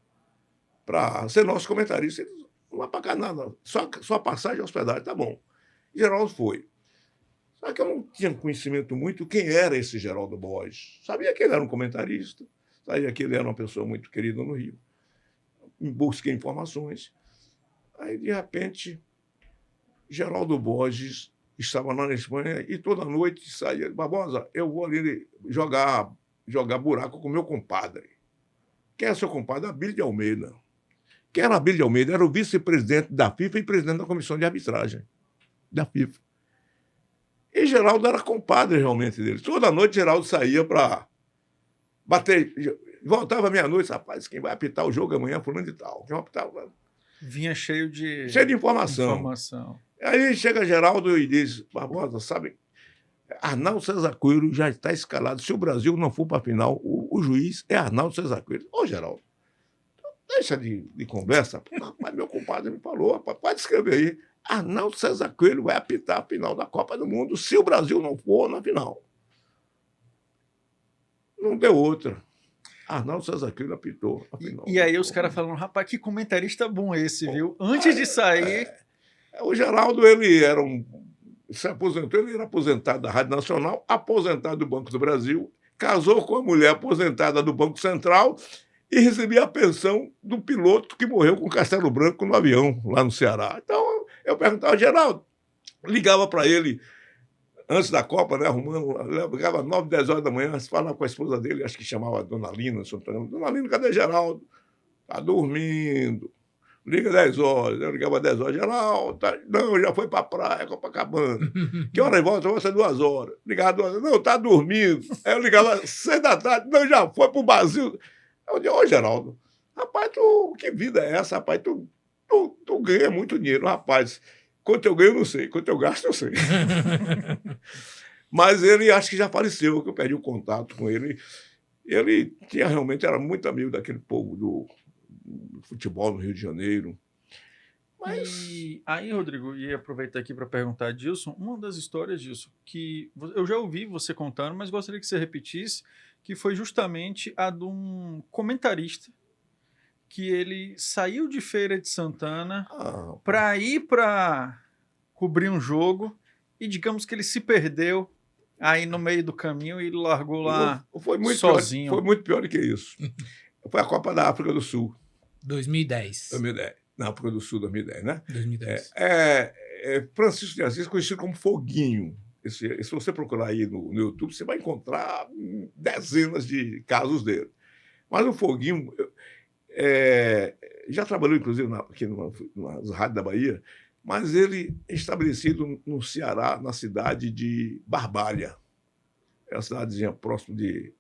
ser nosso comentarista. Ele disse, não vai pagar nada, só passagem e hospedagem, tá bom. E Geraldo foi. Só que eu não tinha conhecimento muito quem era esse Geraldo Borges. Sabia que ele era um comentarista, sabia que ele era uma pessoa muito querida no Rio. Busquei informações. Aí, de repente, Geraldo Borges estava lá na Espanha e toda noite saía. Barbosa, eu vou ali jogar buraco com meu compadre. Quem é seu compadre? Abílio de Almeida. Quem era Abílio de Almeida? Era o vice-presidente da FIFA e presidente da comissão de arbitragem da FIFA. E Geraldo era compadre realmente dele. Toda noite Geraldo saía para bater. Voltava meia-noite, rapaz, quem vai apitar o jogo amanhã, fulano de tal. Quem vai apitar... Vinha cheio de informação. Aí chega Geraldo e diz, Barbosa, sabe, Arnaldo César Coelho já está escalado. Se o Brasil não for para a final, o juiz é Arnaldo César Coelho. Ô, Geraldo, deixa de conversa. Mas meu compadre me falou, pode escrever aí. Arnaldo César Coelho vai apitar a final da Copa do Mundo se o Brasil não for na final. Não deu outra. Arnaldo César Filho apitou a final. E aí os caras falando, rapaz, que comentarista bom esse, viu? Antes de sair... O Geraldo, ele era se aposentou, ele era aposentado da Rádio Nacional, aposentado do Banco do Brasil, casou com a mulher aposentada do Banco Central e recebia a pensão do piloto que morreu com Castelo Branco no avião, lá no Ceará. Então, eu perguntava, Geraldo, ligava para ele antes da Copa, né, arrumando, ligava 9, 10 horas da manhã, falava com a esposa dele, acho que chamava Dona Lina, Dona Lina, cadê Geraldo? Tá dormindo. Liga 10 horas, eu ligava 10 horas, Geraldo, tá... não, já foi pra praia, Copacabana. Que hora volta? Vai ser 2 horas. Ligava 2 horas, não, tá dormindo. Aí eu ligava 6 da tarde, não, já foi pro Brasil. Eu disse, ô Geraldo, rapaz, que vida é essa, rapaz? Tu ganha muito dinheiro, rapaz. Quanto eu ganho, eu não sei, quanto eu gasto, eu sei. Mas ele acho que já faleceu, que eu perdi o contato com ele. Ele realmente era muito amigo daquele povo do futebol no Rio de Janeiro. Mas... E aí, Rodrigo, ia aproveitar aqui para perguntar a Dilson, uma das histórias disso, que eu já ouvi você contando, mas gostaria que você repetisse, que foi justamente a de um comentarista que ele saiu de Feira de Santana para ir para cobrir um jogo e digamos que ele se perdeu aí no meio do caminho e largou lá sozinho. Foi muito pior do que isso. Foi a Copa da África do Sul. 2010. Na África do Sul, 2010, né? 2010. Francisco de Assis, conhecido como Foguinho. Se você procurar aí no YouTube, você vai encontrar dezenas de casos dele. Mas o Foguinho já trabalhou, inclusive, aqui nas rádios da Bahia, mas ele é estabelecido no Ceará, na cidade de Barbalha. É uma cidadezinha próxima de...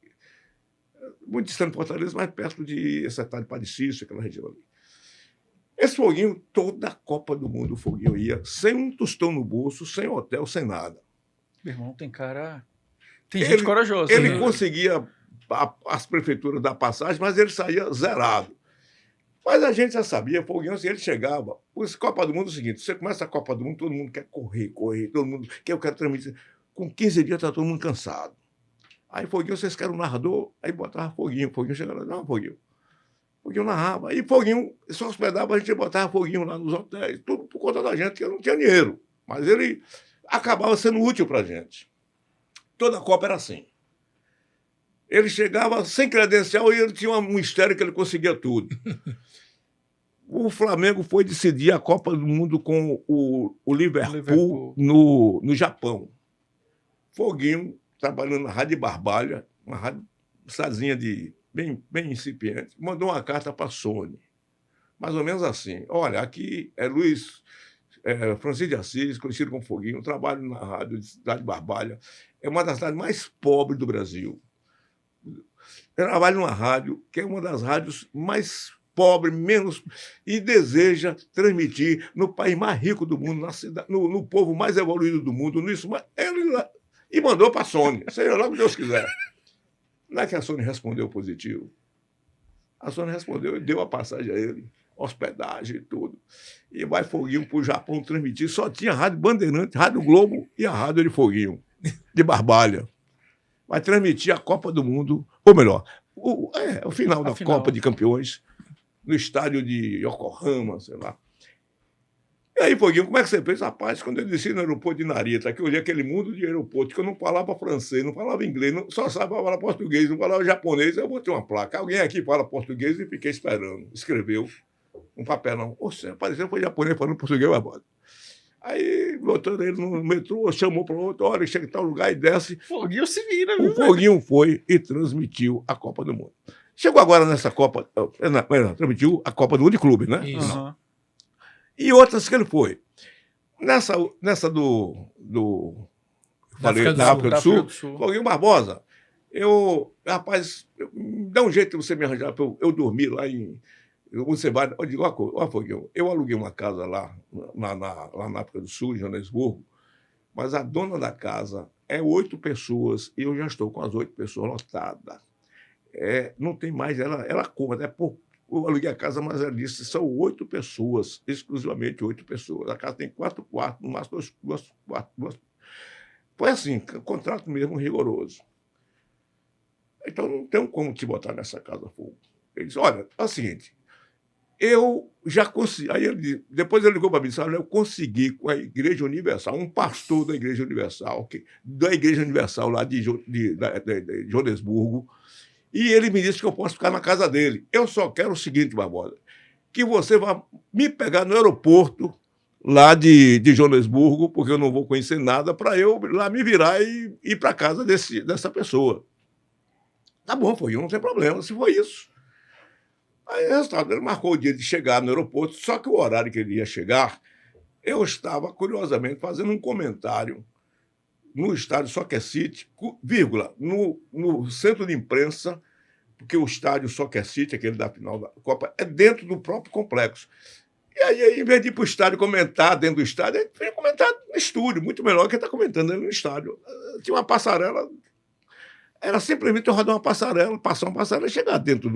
muito distante de Fortaleza, mas perto de essa cidade de Padicício, aquela região ali. Esse Foguinho, toda a Copa do Mundo, o Foguinho ia sem um tostão no bolso, sem hotel, sem nada. Meu irmão, tem gente corajosa. Ele conseguia as prefeituras dar passagem, mas ele saía zerado. Mas a gente já sabia, Foguinho, assim, ele chegava. A Copa do Mundo é o seguinte: você começa a Copa do Mundo, todo mundo quer correr, todo mundo quer, eu quero transmitir. Com 15 dias está todo mundo cansado. Aí Foguinho, vocês querem um narrador? Aí botava Foguinho chegava, não, Foguinho narrava. Aí Foguinho só hospedava, a gente botava Foguinho lá nos hotéis, tudo por conta da gente, que não tinha dinheiro. Mas ele acabava sendo útil para a gente. Toda a Copa era assim. Ele chegava sem credencial e ele tinha um mistério que ele conseguia tudo. O Flamengo foi decidir a Copa do Mundo com o Liverpool no Japão. Foguinho, trabalhando na Rádio Barbalha, uma rádio cidadezinha bem incipiente, mandou uma carta para a Sony. Mais ou menos assim: olha, aqui é Francisco de Assis, conhecido como Foguinho, trabalho na rádio de Cidade de Barbalha, é uma das cidades mais pobres do Brasil. Eu trabalho numa rádio que é uma das rádios mais pobres, menos, e deseja transmitir no país mais rico do mundo, no povo mais evoluído do mundo, e mandou para a Sony, seja lá o que Deus quiser. Não é que a Sony respondeu positivo. A Sony respondeu e deu a passagem a ele, hospedagem e tudo. E vai Foguinho para o Japão transmitir. Só tinha Rádio Bandeirante, Rádio Globo e a Rádio de Foguinho, de Barbalha. Vai transmitir a Copa do Mundo, ou melhor, o final da Copa de Campeões, no estádio de Yokohama, sei lá. E aí, Foguinho, como é que você fez? Rapaz, quando eu desci no aeroporto de Narita, que eu olhei aquele mundo de aeroporto, que eu não falava francês, não falava inglês, só sabia falar português, não falava japonês, eu botei uma placa. Alguém aqui fala português e fiquei esperando. Escreveu um papelão. Você apareceu, foi japonês falando português, Barbosa. Aí, botando ele no metrô, chamou para outra hora, chega em tal lugar e desce. Foguinho se vira, viu? O Foguinho foi e transmitiu a Copa do Mundo. Chegou agora nessa Copa, transmitiu a Copa do Mundo de clube, né? Isso. Uhum. E outras que ele foi. Nessa da África do Sul, Foguinho Barbosa, rapaz, dá um jeito de você me arranjar para eu dormir lá em... Você vai, eu digo, ó, Foguinho, eu aluguei uma casa lá na África do Sul, em Joanesburgo, mas a dona da casa é 8 pessoas e eu já estou com as 8 pessoas lotadas. Não tem mais, ela conta, eu aluguei a casa, mas ela disse, são 8 pessoas, exclusivamente 8 pessoas. A casa tem 4 quartos, no máximo 2 quartos. Foi assim, contrato mesmo rigoroso. Então não tem como te botar nessa casa fogo. Ele disse, olha, é o seguinte, eu já consegui. Depois ele ligou para mim e disse, olha, eu consegui com a Igreja Universal, um pastor da Igreja Universal, lá de Joanesburgo, e ele me disse que eu posso ficar na casa dele. Eu só quero o seguinte, Barbosa, que você vá me pegar no aeroporto lá de Joanesburgo, porque eu não vou conhecer nada, para eu lá me virar e ir para casa dessa pessoa. Tá bom, foi, não tem problema, se foi isso. Aí, resultado, ele marcou o dia de chegar no aeroporto, só que o horário que ele ia chegar, eu estava, curiosamente, fazendo um comentário no estádio Soccer City, vírgula, no centro de imprensa, porque o estádio Soccer City, aquele da final da Copa, é dentro do próprio complexo. E aí, em vez de ir para o estádio comentar dentro do estádio, ele veio comentar no estúdio, muito melhor que ele está comentando ali no estádio. Tinha uma passarela, era simplesmente eu rodar uma passarela, passar uma passarela e chegar dentro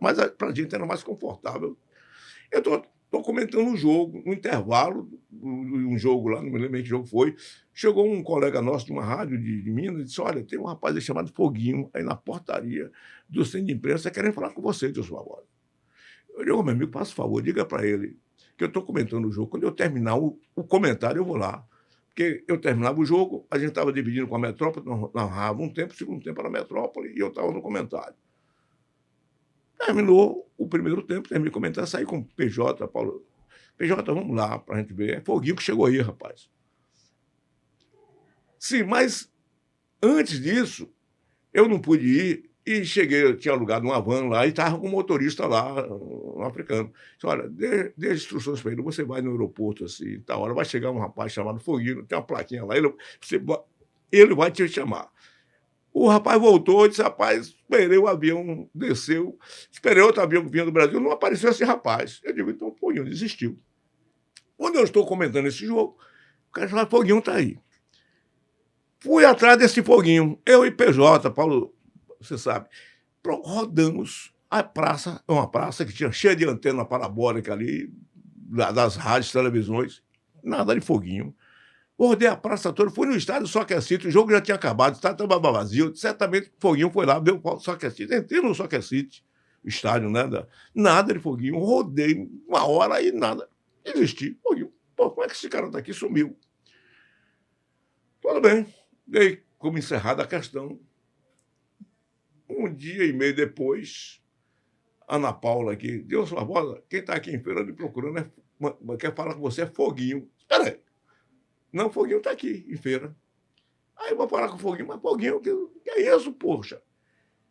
mas para a gente era mais confortável. Eu estou comentando um jogo, no intervalo, um jogo lá, não me lembro que jogo foi, chegou um colega nosso de uma rádio de Minas e disse, olha, tem um rapaz aí chamado Foguinho, aí na portaria do centro de imprensa, querendo falar com você, Deus favor. Eu digo, meu amigo, faça favor, diga para ele que eu estou comentando o jogo. Quando eu terminar o comentário, eu vou lá. Porque eu terminava o jogo, a gente estava dividindo com a Metrópole, narrava um tempo, o segundo tempo era a Metrópole, e eu estava no comentário. Terminou o primeiro tempo, terminei o comentário, saí com o PJ, Paulo. PJ, vamos lá para a gente ver. É Foguinho que chegou aí, rapaz. Sim, mas antes disso, eu não pude ir e cheguei, eu tinha alugado uma van lá e estava com um motorista lá, um africano. Disse, olha, dê as instruções para ele, você vai no aeroporto assim, tá hora, vai chegar um rapaz chamado Foguinho, tem uma plaquinha lá, ele vai te chamar. O rapaz voltou e disse, rapaz, esperei o avião, desceu, esperei outro avião que vinha do Brasil, não apareceu esse rapaz. Eu digo, então o Foguinho desistiu. Quando eu estou comentando esse jogo, o cara fala, Foguinho está aí. Fui atrás desse Foguinho, eu e PJ, Paulo, você sabe, rodamos a praça, uma praça que tinha cheia de antena parabólica ali, das rádios, televisões, nada de Foguinho. Rodei a praça toda, fui no estádio Soccer City, o jogo já tinha acabado, o estádio estava vazio, certamente o Foguinho foi lá, deu o Soccer City, entrei no Soccer City, estádio, né? Nada de Foguinho, rodei uma hora e nada, desisti. Foguinho, pô, como é que esse cara daqui sumiu? Tudo bem, dei como encerrada a questão. Um dia e meio depois, Ana Paula aqui, Deus Barbosa, quem está aqui em feira me procurando, quer falar com você, é Foguinho. Espera aí. Não, o Foguinho está aqui, em feira. Aí eu vou falar com o Foguinho, mas Foguinho, que é isso, poxa?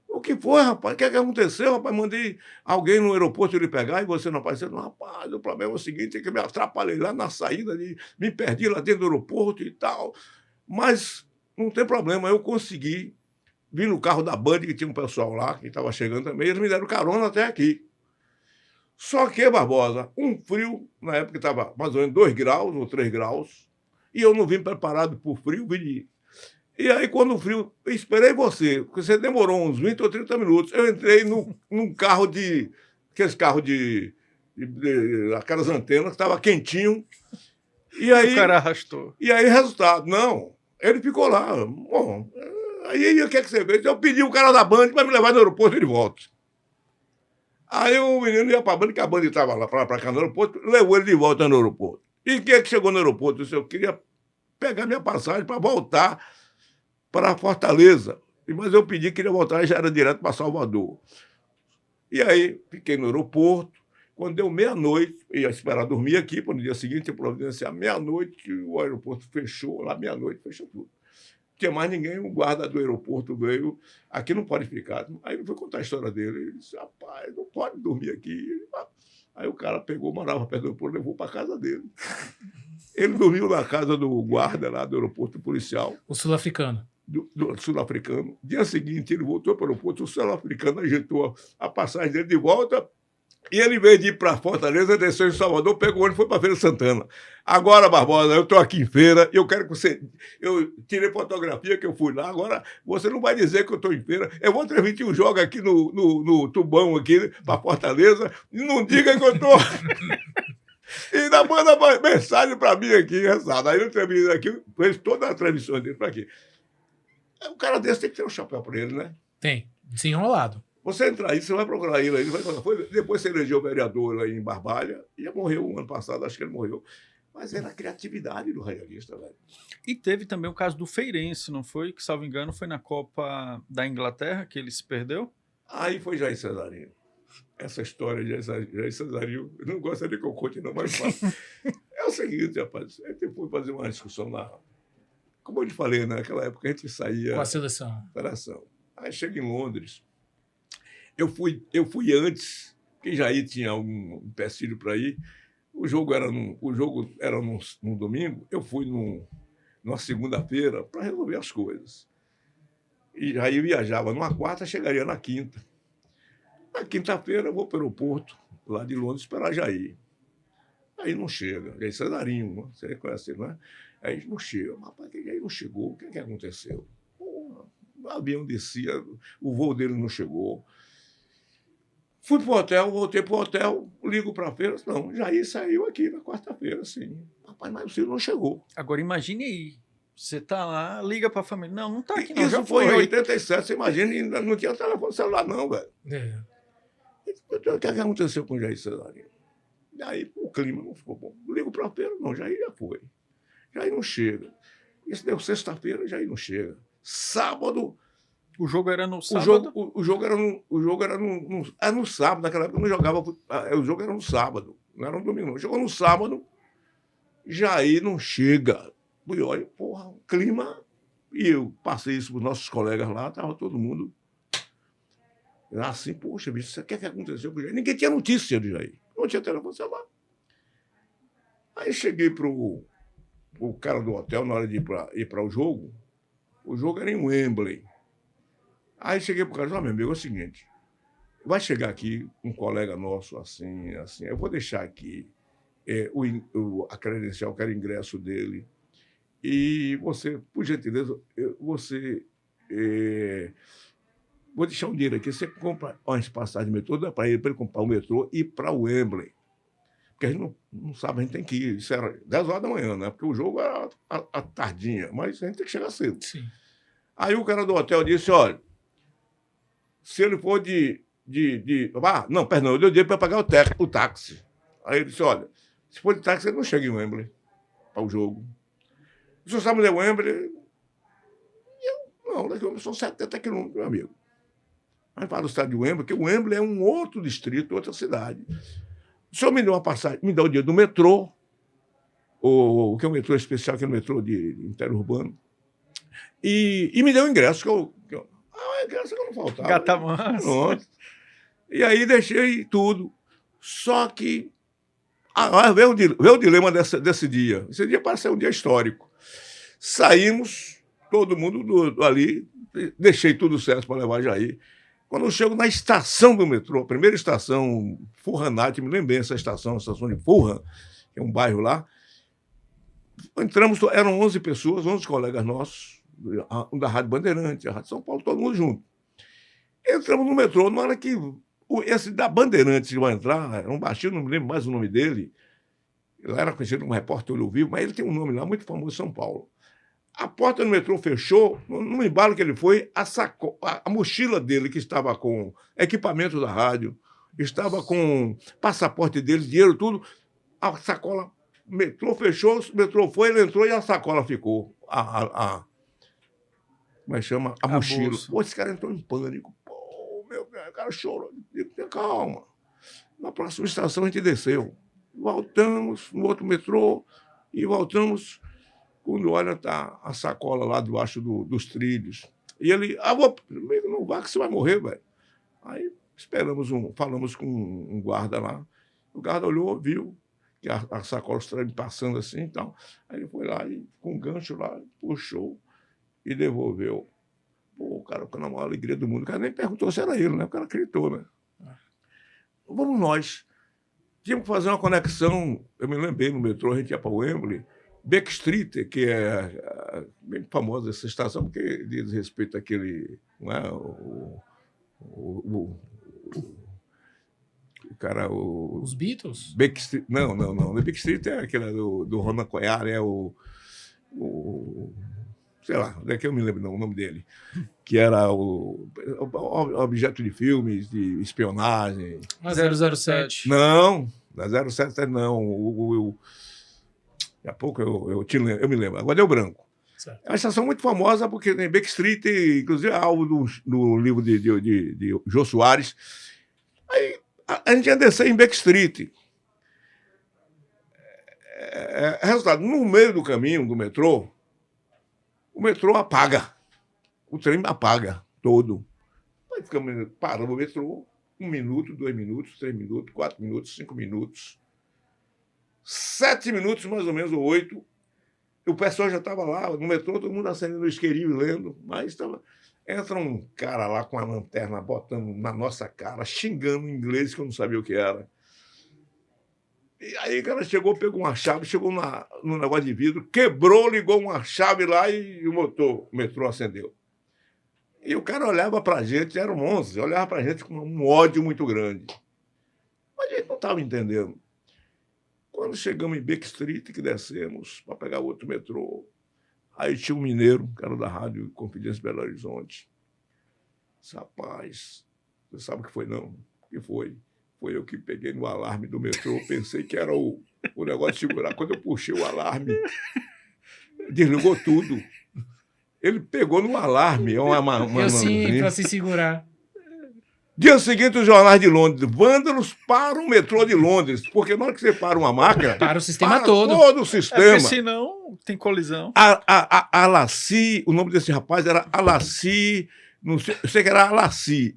O que foi, rapaz? O que é que aconteceu, rapaz? Mandei alguém no aeroporto lhe pegar e você não apareceu. Não, rapaz, o problema é o seguinte, é que eu me atrapalhei lá na saída, me perdi lá dentro do aeroporto e tal. Mas não tem problema, eu consegui. Vim no carro da Band, que tinha um pessoal lá, que estava chegando também, eles me deram carona até aqui. Só que, Barbosa, um frio, na época estava mais ou menos 2 graus ou 3 graus, e eu não vim preparado por frio, E aí, quando o frio, eu esperei porque você demorou uns 20 ou 30 minutos, eu entrei num carro aqueles carros aquelas antenas, que estava quentinho, e aí... O cara arrastou. E aí, resultado, não, ele ficou lá, bom... Aí, o que é que você fez? Eu pedi o cara da Band para me levar no aeroporto e de volta. Aí o menino ia para a Band, que a Band estava lá para cá no aeroporto, levou ele de volta no aeroporto. E quem é que chegou no aeroporto? Eu queria pegar minha passagem para voltar para Fortaleza. Mas eu pedi que ele voltar e já era direto para Salvador. E aí, fiquei no aeroporto. Quando deu meia-noite, ia esperar dormir aqui, para no dia seguinte eu providenciar meia-noite, o aeroporto fechou, lá meia-noite fechou tudo. Não tinha mais ninguém, o guarda do aeroporto veio, aqui não pode ficar. Aí eu fui contar a história dele, ele disse, rapaz, não pode dormir aqui. Aí o cara pegou, morava perto do aeroporto, levou para casa dele. Ele dormiu na casa do guarda lá do aeroporto policial. O sul-africano. Do sul-africano. Dia seguinte, ele voltou para o aeroporto, o sul-africano ajeitou a passagem dele de volta. E ele, em vez de ir para Fortaleza, desceu em Salvador, pegou o ônibus e foi para Feira de Santana. Agora, Barbosa, eu estou aqui em feira, eu quero que você... Eu tirei fotografia que eu fui lá, agora você não vai dizer que eu estou em feira. Eu vou transmitir um jogo aqui no Tubão, aqui, para Fortaleza, e não diga que eu estou... E ainda manda mensagem para mim aqui, rezado. Aí eu terminei aqui, fez toda a transmissão dele para aqui. Um cara desse tem que ter um chapéu para ele, né? Tem. Desenrolado. Você entrar aí, você vai procurar ele vai falar, depois você elegeu vereador lá em Barbalha, e já morreu um ano passado, acho que ele morreu. Mas era a criatividade do radialista, velho. E teve também o caso do Feirense, não foi? Que, salvo engano, foi na Copa da Inglaterra que ele se perdeu? Aí foi Jair Cesarinho. Essa história de Jair Cesarinho, eu não gostaria que eu conte, não, mas é o seguinte, rapaz. A gente foi fazer uma discussão lá. Como eu te falei, naquela época a gente saía. Com a seleção. Aí chega em Londres. Eu fui antes, que Jair tinha algum empecilho para ir. O jogo era num domingo, eu fui numa segunda-feira para resolver as coisas. E aí eu viajava numa quarta, chegaria na quinta. Na quinta-feira eu vou para o aeroporto, lá de Londres, esperar Jair. Aí não chega. Jair Cesarinho, você conhece ele, não é? Aí não chega. Mas rapaz, Jair não chegou, o que aconteceu? Porra, o avião descia, o voo dele não chegou. Fui para o hotel, voltei para o hotel, ligo para a feira. Não, Jair saiu aqui na quarta-feira, sim. Rapaz, mas o filho não chegou. Agora imagine aí. Você tá lá, liga para a família. Não tá aqui não. Isso já foi em 87, você imagina, ainda não tinha telefone celular não, velho. O que aconteceu com o Jair Cesarinho? E aí o clima não ficou bom. Ligo para a feira, não, Jair já foi. Jair não chega. Isso deu sexta-feira, Jair não chega. Sábado... O jogo era no sábado? O jogo era no sábado, naquela época eu não jogava. O jogo era no sábado, não era no domingo. Não. Chegou no sábado, Jair não chega. E olha, porra, o clima. E eu passei isso para os nossos colegas lá, estava todo mundo assim, poxa, bicho, o que aconteceu com o Jair? Ninguém tinha notícia de Jair. Não tinha telefone celular. Aí cheguei para o cara do hotel na hora de ir para o jogo. O jogo era em Wembley. Aí cheguei para o cara e disse, meu amigo, é o seguinte, vai chegar aqui um colega nosso assim, eu vou deixar aqui a credencial, que era o ingresso dele, e você, por gentileza, vou deixar um dinheiro aqui, você compra umas passagens de metrô, dá para ele comprar o metrô e ir para o Wembley. Porque a gente não sabe, a gente tem que ir, isso era 10 horas da manhã, né? Porque o jogo era a tardinha, mas a gente tem que chegar cedo. Sim. Aí o cara do hotel disse, olha, se ele for não, perdão, eu dei dinheiro para pagar o táxi. Aí ele disse, olha, se for de táxi, ele não chega em Wembley para o jogo. O senhor sabe onde é Wembley? Não, daqui são 70 quilômetros, meu amigo. Aí para o estádio de Wembley, porque o Wembley é um outro distrito, outra cidade. O senhor me deu uma passagem, me dá o dinheiro do metrô, o que é um metrô especial, que é um metrô de interurbano, e me deu o ingresso, que eu ingresso que eu não faltava. Gatamanso. E aí deixei tudo. Só que veio o dilema desse dia. Esse dia parece ser um dia histórico. Saímos, todo mundo ali, deixei tudo certo para levar Jair. Quando eu chego na estação do metrô, a primeira estação, Furranate, me lembrei dessa estação, a estação de Furran, que é um bairro lá. Entramos, eram 11 pessoas, 11 colegas nossos, da Rádio Bandeirante, a Rádio São Paulo, todo mundo junto. Entramos no metrô, na hora que esse da Bandeirantes que vai entrar, era um baixinho, não me lembro mais o nome dele, ele era conhecido como repórter Olho Vivo, mas ele tem um nome lá muito famoso em São Paulo. A porta do metrô fechou, no embalo que ele foi, a mochila dele, que estava com equipamento da rádio, estava com passaporte dele, dinheiro, tudo, a sacola, o metrô fechou, o metrô foi, ele entrou e a sacola ficou. Como é que chama? A mochila. Bolsa. Pô, esse cara entrou em pânico. Pô, meu Deus, o cara chorou. Calma. Na próxima estação a gente desceu. Voltamos no outro metrô e voltamos. Quando olha, tá a sacola lá debaixo dos trilhos. E ele, não vá que você vai morrer, velho. Aí falamos com um guarda lá. O guarda olhou, viu que a sacola estava passando assim e tal. Aí ele foi lá e, com um gancho lá, puxou e devolveu. Pô, o cara ficou na maior alegria do mundo. O cara nem perguntou se era ele, né? O cara acreditou, né? Vamos nós. Tínhamos que fazer uma conexão. Eu me lembrei, no metrô, a gente ia para o Wembley. Backstreet, que é bem famosa essa estação, porque diz respeito àquele... Não é? O cara... Os Beatles? Backstreet, não. O Backstreet é aquele do Ronald Coyar, é o sei lá, daqui eu me lembro não, o nome dele, que era o objeto de filmes, de espionagem. 007. Não, da 07 não. Daqui a pouco eu me lembro. Agora deu branco. Certo. É uma estação muito famosa porque tem Backstreet, inclusive é alvo do livro de Jô Soares. Aí a gente ia descer em Backstreet. Resultado, no meio do caminho do metrô, o metrô apaga. O trem apaga todo. Aí ficamos parando o metrô, 1 minuto, 2 minutos, 3 minutos, 4 minutos, 5 minutos, 7 minutos mais ou menos, ou 8. O pessoal já estava lá no metrô, todo mundo acendendo o isqueirinho e lendo, mas estava... Entra um cara lá com a lanterna botando na nossa cara, xingando em inglês que eu não sabia o que era. E aí o cara chegou, pegou uma chave, chegou no negócio de vidro, quebrou, ligou uma chave lá e o metrô acendeu. E o cara olhava pra gente, era um 11, olhava pra gente com um ódio muito grande. Mas a gente não estava entendendo. Quando chegamos em Backstreet, que descemos para pegar outro metrô, aí tinha um mineiro, cara da Rádio Confidência Belo Horizonte. Disse, rapaz, você sabe o que foi não? O que foi? Foi eu que peguei no alarme do metrô, pensei que era o negócio de segurar. Quando eu puxei o alarme, desligou tudo. Ele pegou no alarme. Eu sim, para se segurar. Dia seguinte, os jornais de Londres. Vândalos param o metrô de Londres. Porque na hora que você para uma máquina... Para o sistema todo. Todo o sistema. Porque senão tem colisão. Alassi, o nome desse rapaz era Alassi, não sei, eu sei que era Alassi.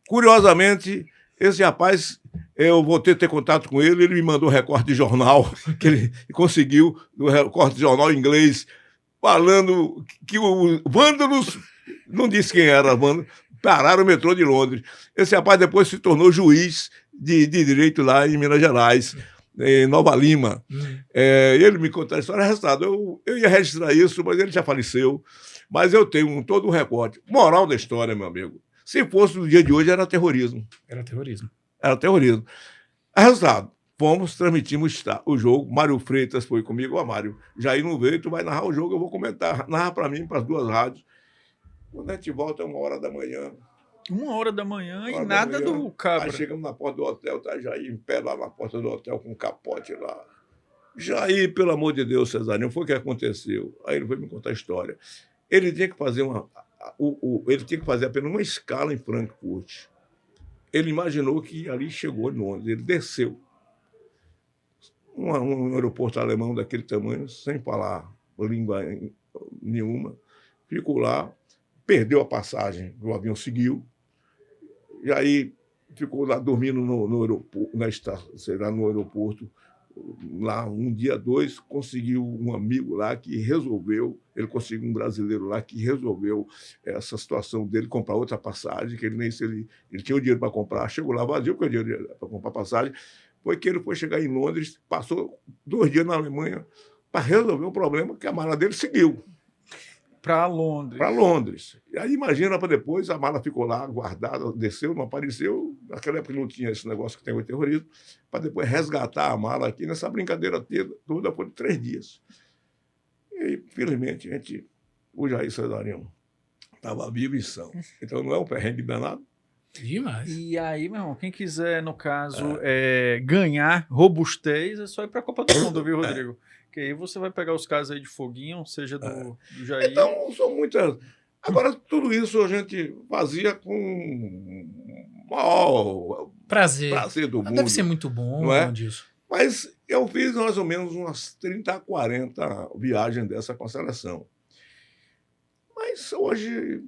Curiosamente, esse rapaz, eu voltei a ter contato com ele, ele me mandou um recorte de jornal, que ele conseguiu, do recorte de jornal em inglês, falando que o Vândalos, não disse quem era, Vândalos, pararam o metrô de Londres. Esse rapaz depois se tornou juiz de direito lá em Minas Gerais, em Nova Lima. Ele me contou a história, resultado. Eu ia registrar isso, mas ele já faleceu. Mas eu tenho todo um recorte. Moral da história, meu amigo. Se fosse no dia de hoje, era terrorismo. Era terrorismo. Era terrorismo. Resultado, transmitimos o jogo. Mário Freitas foi comigo. Ó, Mário, Jair não veio, tu vai narrar o jogo, eu vou comentar. Narra para mim, para as 2 rádios. Quando a gente volta, é 1h da manhã. 1h da manhã e nada do cabra. Aí chegamos na porta do hotel, tá Jair em pé lá na porta do hotel com um capote lá. Jair, pelo amor de Deus, Cesarinho, foi o que aconteceu. Aí ele foi me contar a história. Ele tinha que fazer ele tinha que fazer apenas uma escala em Frankfurt. Ele imaginou que ali chegou em Londres. Ele desceu. Um aeroporto alemão daquele tamanho, sem falar língua nenhuma. Ficou lá. Perdeu a passagem, o avião seguiu, e aí ficou lá dormindo no aeroporto, no aeroporto, lá 1 dia, 2, conseguiu um amigo lá que resolveu, ele conseguiu um brasileiro lá que resolveu essa situação dele, comprar outra passagem, que ele nem se ele tinha o dinheiro para comprar, chegou lá vazio, porque o dinheiro para comprar passagem, foi que ele foi chegar em Londres, passou 2 dias na Alemanha para resolver o problema, que a mala dele seguiu. Para Londres. Para Londres. E aí, imagina, para depois, a mala ficou lá guardada, desceu, não apareceu. Naquela época não tinha esse negócio que tem o terrorismo, para depois resgatar a mala aqui. Nessa brincadeira toda por 3 dias. E, felizmente, o Jair Cesarinho estava vivo e são. Então, não é um perrengue danado. Demais. E aí, meu irmão, quem quiser, no caso, ganhar robustez, é só ir para a Copa do Mundo, viu, Rodrigo? Que aí você vai pegar os casos aí de foguinho, seja do Jair. Então, são muitas. Agora, tudo isso a gente fazia com o maior prazer do mundo. Deve ser muito bom, não é? Disso. Mas eu fiz mais ou menos umas 30 a 40 viagens dessa com a seleção. Mas hoje,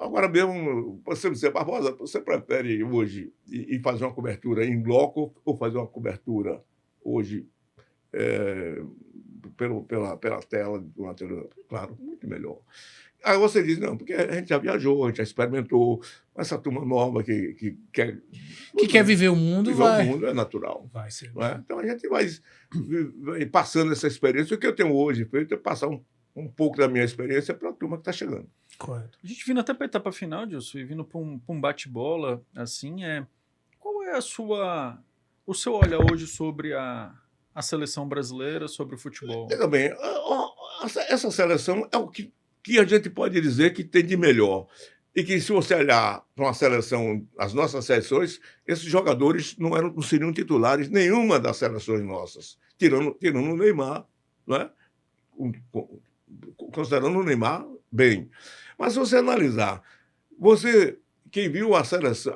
agora mesmo, você me dizer, Barbosa, você prefere hoje ir fazer uma cobertura em bloco ou fazer uma cobertura hoje pela tela do anterior? Claro, muito melhor. Aí você diz, não, porque a gente já viajou, a gente já experimentou, essa turma nova que quer viver o mundo, o mundo é natural. Vai ser. Não é? Então a gente vai passando essa experiência. O que eu tenho hoje feito é passar um pouco da minha experiência para a turma que está chegando. Correto. A gente vindo até para a etapa final, Dilson, e vindo para um bate-bola, assim, qual é o seu olhar hoje sobre a seleção brasileira, sobre o futebol? Veja bem, essa seleção é o que a gente pode dizer que tem de melhor. E que, se você olhar para uma seleção, as nossas seleções, esses jogadores não seriam titulares nenhuma das seleções nossas, tirando o Neymar, não é? Considerando o Neymar, bem. Mas se você analisar, quem viu a seleção,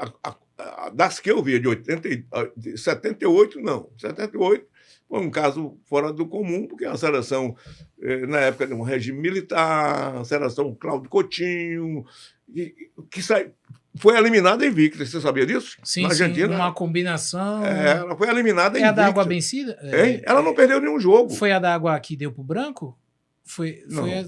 das que eu vi, de 78, não. 78 foi um caso fora do comum, porque a seleção, na época de um regime militar, a seleção Cláudio Coutinho, foi eliminada invicta. Você sabia disso? Sim, na Argentina, sim, uma combinação. Ela foi eliminada invicta. É a da água vencida? Ela não perdeu nenhum jogo. Foi a da água que deu pro branco?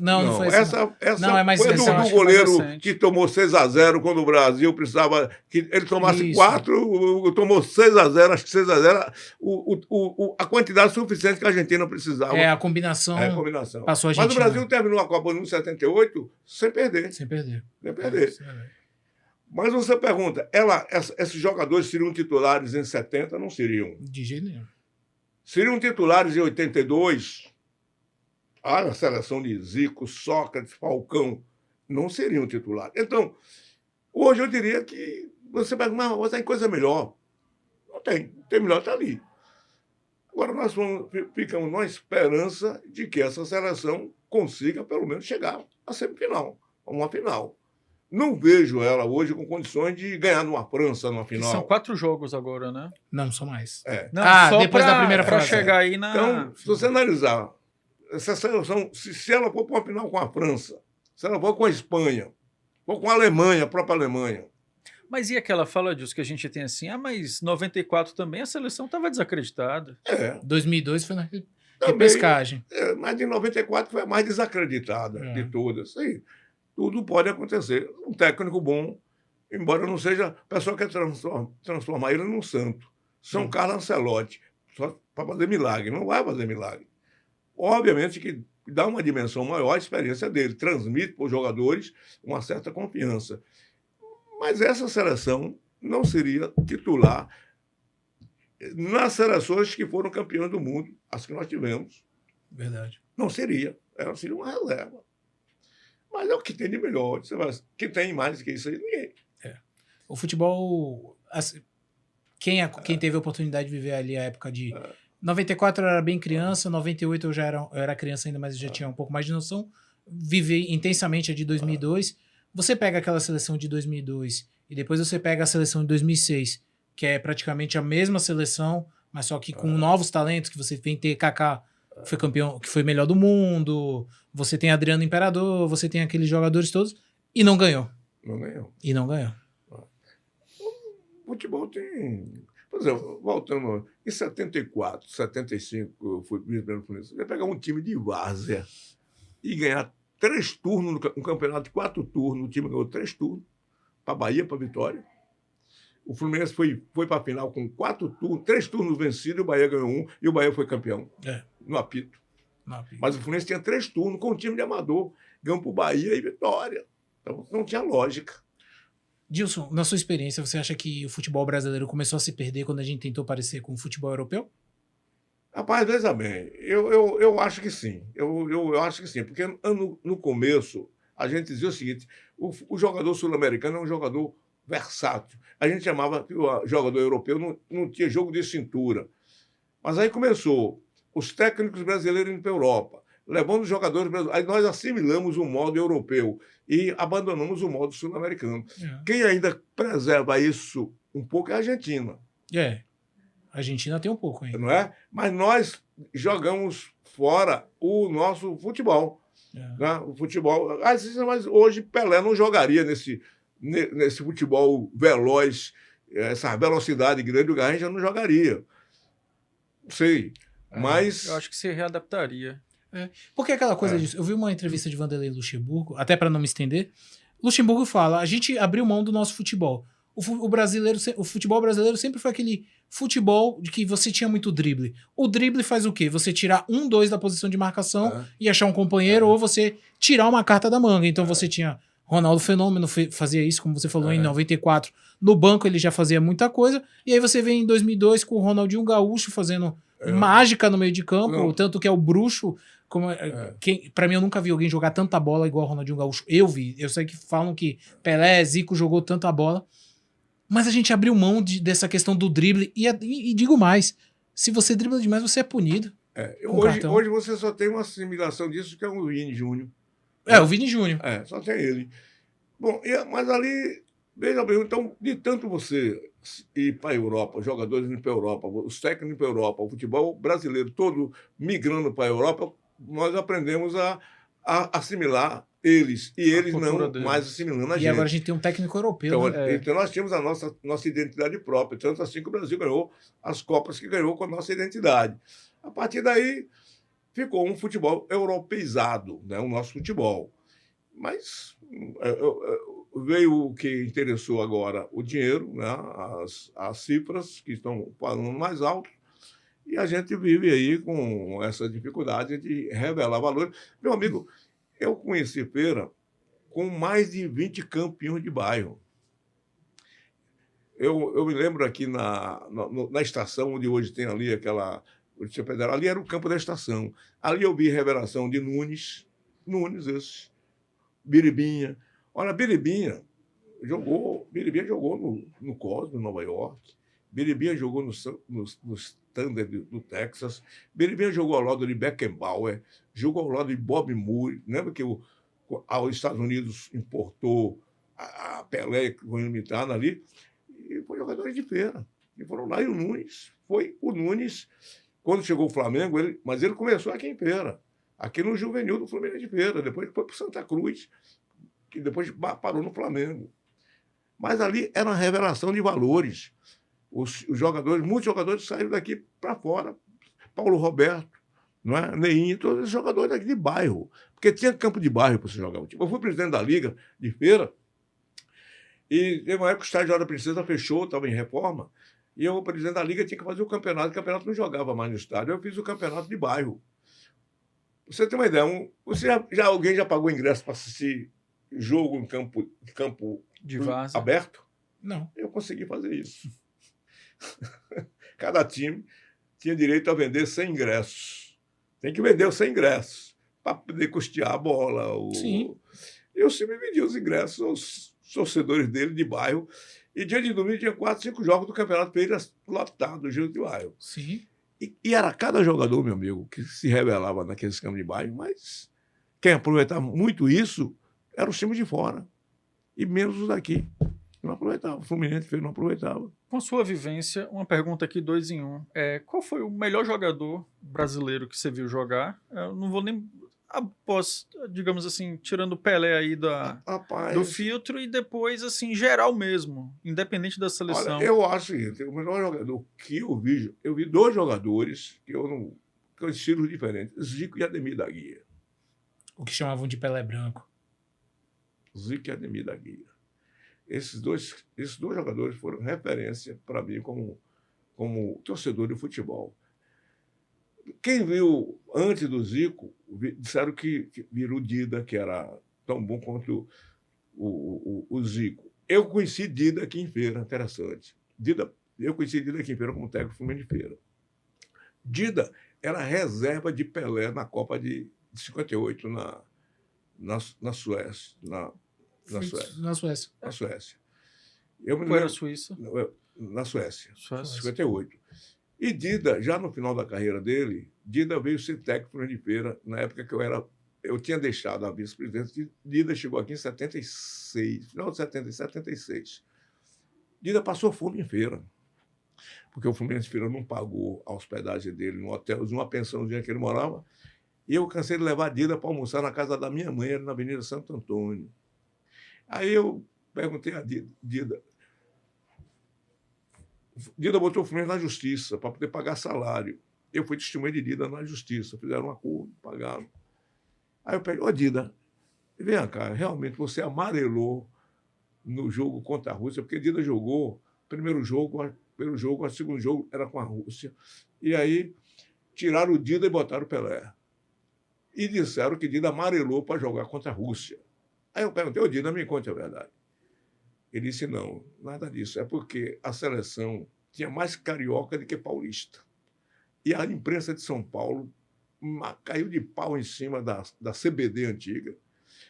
Não foi essa não, é mais foi essa, do goleiro que tomou 6-0 quando o Brasil precisava que ele tomasse 4, tomou 6-0, acho que 6-0, a quantidade suficiente que a Argentina precisava. A combinação. A combinação. Passou a Argentina. Mas o Brasil terminou a Copa em 78 sem perder. Sem perder. Mas você pergunta, esses jogadores seriam titulares em 70? Não seriam. De jeito nenhum. Seriam titulares em 82? A seleção de Zico, Sócrates, Falcão, não seriam titulares. Então, hoje eu diria que você pergunta, mas tem coisa melhor. Não tem. Tem melhor, está ali. Agora nós ficamos na esperança de que essa seleção consiga, pelo menos, chegar à semifinal, a uma final. Não vejo ela hoje com condições de ganhar numa França, numa final. São 4 jogos agora, né? Não, são mais. Não, só depois da primeira fase. Para chegar aí na... Então, se você analisar, essa seleção, se ela for para uma final com a França, se ela for com a Espanha, ou com a Alemanha, a própria Alemanha. Mas e aquela fala disso que a gente tem assim, mas 94 também a seleção estava desacreditada. 2002 foi na repescagem. Mas de 94 foi a mais desacreditada de todas. Aí, tudo pode acontecer. Um técnico bom, embora não seja a pessoa que quer transformar ele num santo. São Carlo Ancelotti, só para fazer milagre, não vai fazer milagre. Obviamente que dá uma dimensão maior à experiência dele, transmite para os jogadores uma certa confiança. Mas essa seleção não seria titular nas seleções que foram campeões do mundo, as que nós tivemos. Verdade. Não seria. Ela seria uma reserva. Mas é o que tem de melhor. Quem tem mais que isso aí? Ninguém. O futebol... Quem teve a oportunidade de viver ali a época de... 94 eu era bem criança, 98 eu era criança ainda, mas já tinha um pouco mais de noção. Vivi intensamente a de 2002. Você pega aquela seleção de 2002 e depois você pega a seleção de 2006, que é praticamente a mesma seleção, mas só que com novos talentos, que você tem ter Kaká, que foi campeão, que foi melhor do mundo, você tem Adriano Imperador, você tem aqueles jogadores todos, e não ganhou. Não ganhou. E não ganhou. O futebol tem... Por exemplo, voltando, em 74, 75, eu fui vice-presidente do Fluminense. Você vai pegar um time de várzea e ganhar 3 turnos, um campeonato de 4 turnos, o time ganhou 3 turnos, para a Bahia, para a Vitória. O Fluminense foi para a final com 4 turnos, 3 turnos vencidos, o Bahia ganhou 1 e o Bahia foi campeão no apito. Mas o Fluminense tinha 3 turnos com um time de amador, ganhou para o Bahia e Vitória. Então não tinha lógica. Gilson, na sua experiência, você acha que o futebol brasileiro começou a se perder quando a gente tentou parecer com o futebol europeu? Rapaz, veja bem, eu acho que sim. Eu acho que sim, porque no começo a gente dizia o seguinte, o jogador sul-americano é um jogador versátil. A gente chamava que o jogador europeu não tinha jogo de cintura. Mas aí começou os técnicos brasileiros indo para a Europa, levando os jogadores brasileiros. Aí nós assimilamos o modo europeu e abandonamos o modo sul-americano. Quem ainda preserva isso um pouco é a Argentina. A Argentina tem um pouco ainda. Não é? Mas nós jogamos fora o nosso futebol. Né? O futebol. Mas hoje Pelé não jogaria nesse futebol veloz, essa velocidade grande, o Garrincha não jogaria. Não sei. Mas. Eu acho que se readaptaria. Porque aquela coisa disso. Eu vi uma entrevista de Vanderlei Luxemburgo, até para não me estender. Luxemburgo fala: a gente abriu mão do nosso futebol. O futebol brasileiro sempre foi aquele futebol de que você tinha muito drible. O drible faz o quê? Você tirar 1, 2 da posição de marcação e achar um companheiro, ou você tirar uma carta da manga. Então você tinha Ronaldo Fenômeno, fazia isso, como você falou, em 94. No banco ele já fazia muita coisa. E aí você vem em 2002 com o Ronaldinho Gaúcho fazendo mágica no meio de campo, tanto que é o bruxo Pra mim, eu nunca vi alguém jogar tanta bola igual o Ronaldinho Gaúcho. Eu vi. Eu sei que falam que Pelé, Zico jogou tanta bola. Mas a gente abriu mão dessa questão do drible. E digo mais, se você dribla demais, você é punido. Hoje você só tem uma assimilação disso, que é o Vini Júnior. O Vini Júnior. Só tem ele. Bom, mas ali, veja bem, então, de tanto você ir para a Europa, os jogadores indo para a Europa, os técnicos para a Europa, o futebol brasileiro todo migrando para a Europa, nós aprendemos a assimilar eles, e eles não mais assimilando a gente. E agora a gente tem um técnico europeu. Então nós tínhamos a nossa identidade própria, tanto assim que o Brasil ganhou as Copas que ganhou com a nossa identidade. A partir daí, ficou um futebol europeizado, né, o nosso futebol. Mas veio o que interessou agora, o dinheiro, né, as cifras que estão falando mais alto, e a gente vive aí com essa dificuldade de revelar valores. Meu amigo, eu conheci feira com mais de 20 campeões de bairro. Eu me lembro aqui na estação, onde hoje tem ali aquela... Ali era o campo da estação. Ali eu vi revelação de Nunes esse, Biribinha. Olha, Biribinha jogou no Cosmo, em Nova York. Biribinha jogou no Thunder do Texas. Biribinha jogou ao lado de Beckenbauer, jogou ao lado de Bob Moore. Lembra que os Estados Unidos importou a Pelé com o Limitado ali? E foi jogadores de feira. E foram lá, e o Nunes, quando chegou o Flamengo, mas ele começou aqui em Feira, aqui no Juvenil do Fluminense de Feira, depois foi para o Santa Cruz, que depois parou no Flamengo. Mas ali era uma revelação de valores. Os jogadores, muitos jogadores saíram daqui para fora. Paulo Roberto, não é? Neinho, todos os jogadores daqui de bairro. Porque tinha campo de bairro para você jogar. Eu fui presidente da Liga de Feira, e teve uma época que o estádio da Princesa fechou, estava em reforma, e eu, o presidente da Liga, tinha que fazer o campeonato não jogava mais no estádio, eu fiz o campeonato de bairro. Você tem uma ideia, alguém já pagou ingresso para assistir jogo em campo de várzea aberto? Não. Eu consegui fazer isso. Cada time tinha direito a vender 100 ingressos. Tem que vender os 100 ingressos para poder custear a bola. Sim. Eu sempre vendi os ingressos aos torcedores dele de bairro. E dia de domingo tinha 4, 5 jogos do Campeonato Feira lotado do Giro de Bairro. Sim. E era cada jogador, meu amigo, que se revelava naqueles campos de bairro, mas quem aproveitava muito isso eram os times de fora. E menos os daqui. Não aproveitava. O Fluminense não aproveitava. Com a sua vivência, uma pergunta aqui, 2 em 1. Qual foi o melhor jogador brasileiro que você viu jogar? Eu não vou nem... Após, digamos assim, tirando o Pelé aí do filtro, e depois, assim, geral mesmo, independente da seleção. Olha, eu acho que o melhor jogador que eu vi 2 jogadores com estilos diferentes, Zico e Ademir da Guia. O que chamavam de Pelé Branco. Zico e Ademir da Guia. Esses dois jogadores foram referência para mim como torcedor de futebol. Quem viu antes do Zico, disseram que virou Dida, que era tão bom quanto o Zico. Eu conheci Dida aqui em Feira, interessante. Eu conheci Dida aqui em Feira como técnico do Fluminense de Feira. Dida era reserva de Pelé na Copa de 58 na Suécia. Na Suécia. Na Suécia. Qual era a Suíça? Na Suécia. 58. E Dida, já no final da carreira dele, Dida veio ser técnico de Feira, na época que eu tinha deixado a vice-presidência. Dida chegou aqui em 76, final de 76. Dida passou fome em Feira, porque o Fluminense de Feira não pagou a hospedagem dele no hotel, uma pensãozinha que ele morava, e eu cansei de levar Dida para almoçar na casa da minha mãe, na Avenida Santo Antônio. Aí eu perguntei a Dida. Dida botou o Fluminense na justiça para poder pagar salário. Eu fui testemunha de Dida na justiça. Fizeram um acordo, pagaram. Aí eu perguntei, Dida, vem cá, realmente você amarelou no jogo contra a Rússia, porque Dida jogou primeiro jogo, o segundo jogo era com a Rússia. E aí tiraram o Dida e botaram o Pelé. E disseram que Dida amarelou para jogar contra a Rússia. Aí eu perguntei, Dida, me conte a verdade. Ele disse, não, nada disso. É porque a seleção tinha mais carioca do que paulista. E a imprensa de São Paulo caiu de pau em cima da CBD antiga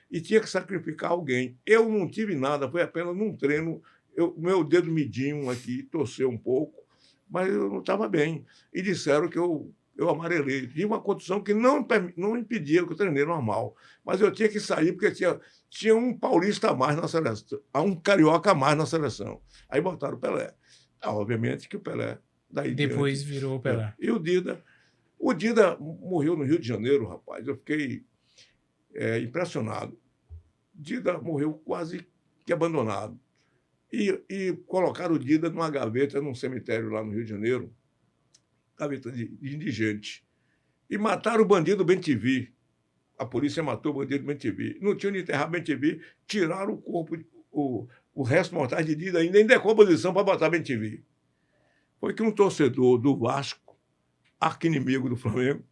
e tinha que sacrificar alguém. Eu não tive nada, foi apenas num treino. Meu dedo midinho aqui torceu um pouco, mas eu não estava bem. E disseram que eu amarelei. Tive uma contusão que não impedia que eu treinei normal. Mas eu tinha que sair porque tinha um paulista a mais na seleção, um carioca a mais na seleção. Aí botaram o Pelé. Obviamente que o Pelé... Daí depois diante, virou o Pelé. E o Dida morreu no Rio de Janeiro, rapaz. Eu fiquei impressionado. Dida morreu quase que abandonado. E colocaram o Dida numa gaveta num cemitério lá no Rio de Janeiro, gaveta de indigente. E mataram o bandido Ben-TV. A polícia matou o bandido Ben-TV. Não tinha onde enterrar Ben-TV, tiraram o corpo, o resto mortal de Dida ainda em decomposição para botar Ben-TV. Foi que um torcedor do Vasco, arqui-inimigo do Flamengo,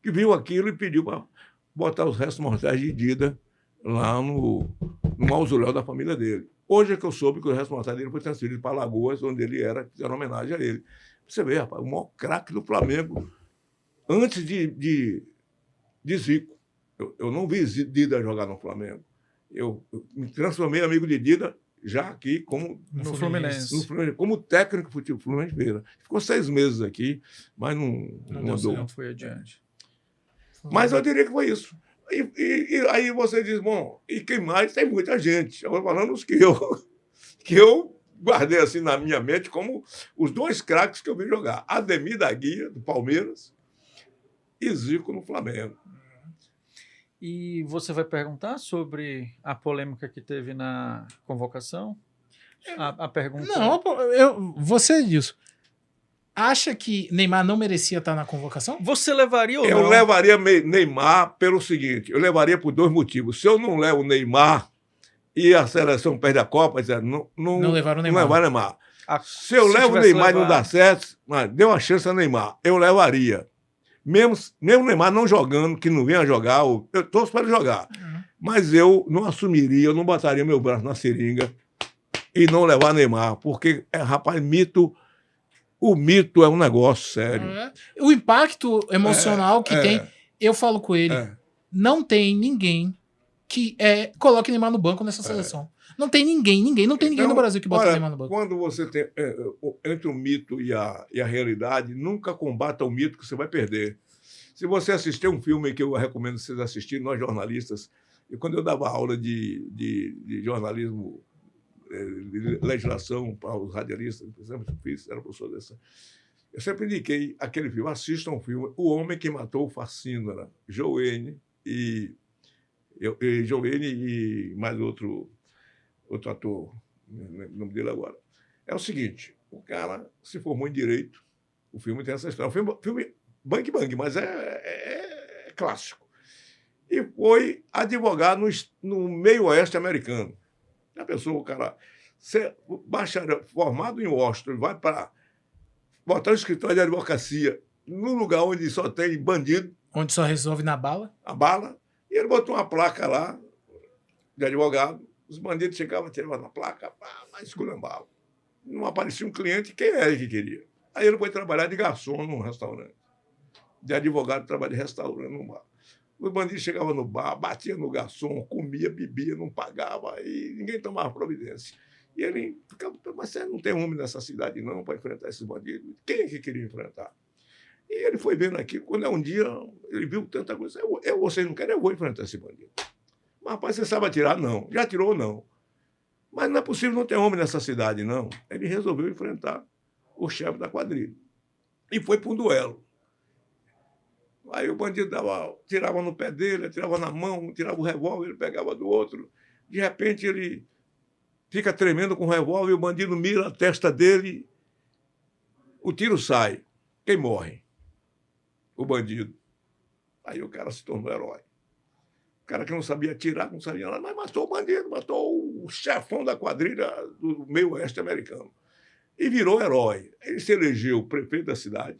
que viu aquilo e pediu para botar os restos mortais de Dida lá no mausoléu da família dele. Hoje é que eu soube que o resto mortal dele foi transferido para Alagoas, onde ele era, fizeram homenagem a ele. Você vê, rapaz, o maior craque do Flamengo antes de Zico. Eu não vi Dida jogar no Flamengo. Eu me transformei amigo de Dida já aqui como no Fluminense. Como técnico do Fluminense Feira. Ficou 6 meses aqui, mas não andou. Não foi adiante. Mas eu diria que foi isso. E aí você diz, bom, e quem mais? Tem muita gente. Eu vou falando os que eu guardei assim na minha mente como os 2 craques que eu vi jogar. Ademir da Guia, do Palmeiras, e Zico no Flamengo. E você vai perguntar sobre a polêmica que teve na convocação? A pergunta... Não, você disso. Acha que Neymar não merecia estar na convocação? Você levaria ou não? Eu levaria Neymar pelo seguinte, eu levaria por 2 motivos. Se eu não levo o Neymar e a seleção perde a Copa, não levaram o Neymar. Não levar o Neymar. Se eu levo o Neymar e não dá certo, deu uma chance a Neymar, eu levaria. Mesmo o Neymar não jogando, que não venha jogar, eu torço para ele jogar. Mas eu não assumiria, eu não botaria meu braço na seringa e não levar Neymar, porque, rapaz, o mito é um negócio sério. O impacto emocional que tem, eu falo com ele, não tem ninguém que coloque Neymar no banco nessa seleção. Não tem ninguém no Brasil que bota Neymar no banco. Quando você tem entre o mito e a realidade, nunca combata o mito que você vai perder. Se você assistir um filme que eu recomendo vocês assistirem, nós jornalistas, e quando eu dava aula de jornalismo, de legislação para os radialistas, por exemplo, era professor dessa. Eu sempre indiquei aquele filme, assistam um filme, O Homem que Matou o Facínora, Joene e mais outro ator, o nome dele agora. É o seguinte, o cara se formou em Direito, o filme tem essa história, o filme bang, mas é clássico. E foi advogado no meio oeste americano. Já pensou, o cara, bacharel, formado em Washington, vai para botar um escritório de advocacia num lugar onde só tem bandido. Onde só resolve na bala. A bala. E ele botou uma placa lá de advogado. Os bandidos chegavam, tiravam na placa, mas esculhambavam. Não aparecia um cliente, quem era que queria? Aí ele foi trabalhar de garçom num restaurante. De advogado, trabalha de restaurante num bar. Os bandidos chegavam no bar, batiam no garçom, comia, bebia, não pagava, e ninguém tomava providência. E ele ficava, mas você não tem homem nessa cidade não para enfrentar esses bandidos? Quem é que queria enfrentar? E ele foi vendo aqui, quando um dia ele viu tanta coisa, vocês não querem, eu vou enfrentar esse bandido. Mas, rapaz, você sabe atirar? Não. Já atirou? Não. Mas não é possível não ter homem nessa cidade, não. Ele resolveu enfrentar o chefe da quadrilha. E foi para um duelo. Aí o bandido tirava no pé dele, tirava na mão, tirava o revólver, ele pegava do outro. De repente ele fica tremendo com o revólver, o bandido mira a testa dele, o tiro sai. Quem morre? O bandido. Aí o cara se tornou herói. O cara que não sabia atirar, não sabia nada, mas matou o bandido, matou o chefão da quadrilha do meio oeste americano. E virou herói. Ele se elegeu prefeito da cidade,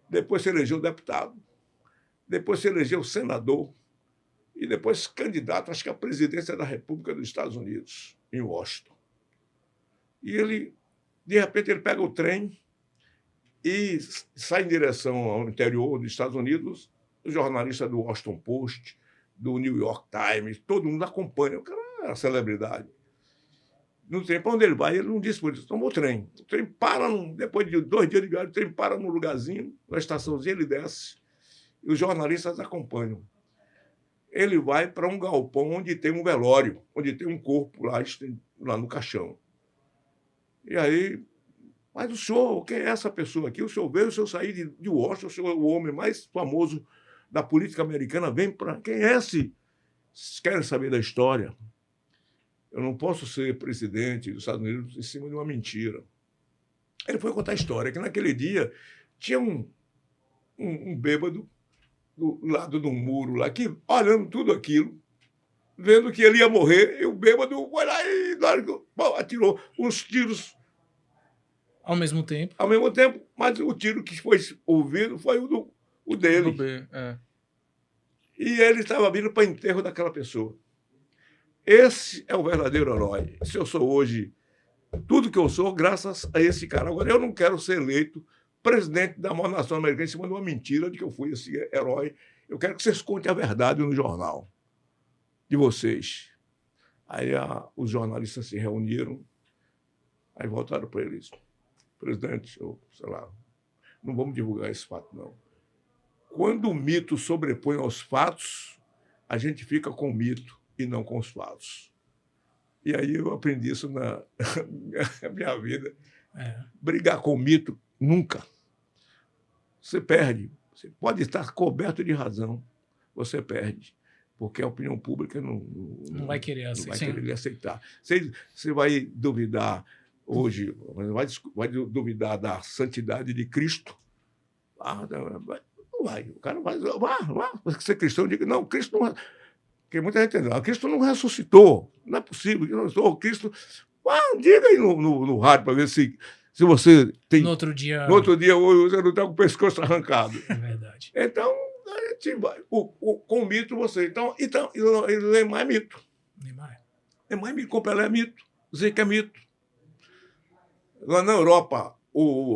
depois se elegeu deputado, depois se elegeu senador e depois candidato, acho que à presidência da República dos Estados Unidos, em Washington. E ele, de repente, ele pega o trem e sai em direção ao interior dos Estados Unidos, os jornalistas do Washington Post, do New York Times, todo mundo acompanha. O cara é a celebridade. No trem, para onde ele vai, ele não disse por isso, tomou o trem. O trem para, depois de 2 dias de viagem, o trem para num lugarzinho, na estaçãozinha, ele desce, e os jornalistas acompanham. Ele vai para um galpão onde tem um velório, onde tem um corpo lá no caixão. E aí, mas o senhor, quem é essa pessoa aqui? O senhor veio, o senhor sair de Washington, o senhor é o homem mais famoso da política americana, vem para... Quem é esse? Vocês querem saber da história? Eu não posso ser presidente dos Estados Unidos em cima de uma mentira. Ele foi contar a história, que naquele dia tinha um bêbado do lado de um muro lá, que, olhando tudo aquilo, vendo que ele ia morrer, e o bêbado foi lá e atirou uns tiros Ao mesmo tempo, mas o tiro que foi ouvido foi o dele. E ele estava vindo para o enterro daquela pessoa. Esse é o verdadeiro herói. Se eu sou hoje tudo que eu sou, graças a esse cara. Agora, eu não quero ser eleito presidente da maior nação americana em cima de uma mentira de que eu fui esse herói. Eu quero que vocês contem a verdade no jornal de vocês. Aí os jornalistas se reuniram, aí voltaram para eles. Presidente, sei lá, não vamos divulgar esse fato, não. Quando o mito sobrepõe aos fatos, a gente fica com o mito e não com os fatos. E aí eu aprendi isso na minha vida. Brigar com o mito, nunca. Você perde. Você pode estar coberto de razão, você perde. Porque a opinião pública não vai querer aceitar. Não vai querer aceitar. Você vai duvidar hoje, vai duvidar da santidade de Cristo? Não vai. O cara vai ser cristão, diga, não, Cristo não... Porque muita gente entendeu, Cristo não ressuscitou, não é possível que não ressuscitou, Cristo... diga aí no rádio para ver se você tem... No outro dia você não está com o pescoço arrancado. É verdade. Então, a gente vai... Com o mito você... Então ele é mais mito. É mais mito. Com Pelé é mito. Zica é mito. Lá na Europa,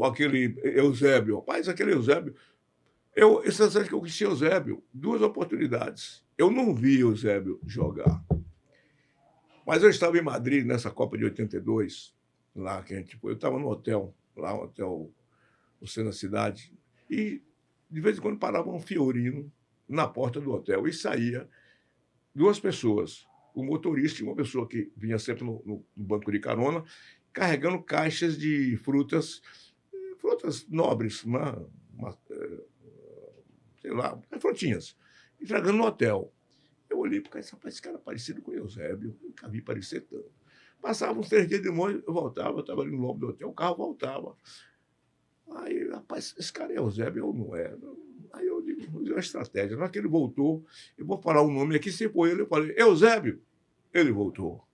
aquele Eusébio, rapaz, aquele Eusébio... Essa vez que eu conheci Eusébio, 2 oportunidades. Eu não vi Eusébio jogar. Mas eu estava em Madrid, nessa Copa de 82, lá que a gente foi. Eu estava no hotel, lá um hotel no centro da cidade, e de vez em quando parava um Fiorino na porta do hotel e saía 2 pessoas, o motorista e uma pessoa que vinha sempre no banco de carona, carregando caixas de frutas nobres, sei lá, frutinhas, entregando no hotel. Eu olhei para esse cara parecido com o Eusébio, nunca vi parecer tanto. Passavam uns 3 dias de manhã, eu voltava, eu estava ali no lobby do hotel, o carro voltava. Aí, rapaz, esse cara é Eusébio ou não é? Aí eu digo, uma estratégia. Na hora que ele voltou, eu vou falar um nome aqui, se for ele, eu falei, Eusébio. Ele voltou.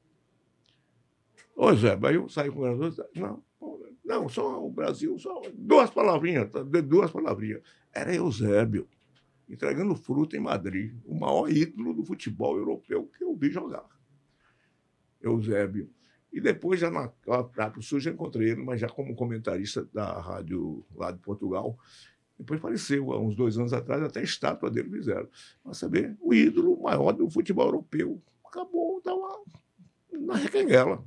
Ô, Eusébio, aí eu saí com o Brasil, não, só o Brasil, só 2 palavrinhas, 2 palavrinhas. Era Eusébio, entregando fruta em Madrid, o maior ídolo do futebol europeu que eu vi jogar. Eusébio. E depois, já na Prato Sul, já encontrei ele, mas já como comentarista da rádio lá de Portugal. Depois faleceu, há uns 2 anos atrás, até a estátua dele fizeram. Mas saber, o ídolo maior do futebol europeu. Acabou, estava na requenguela.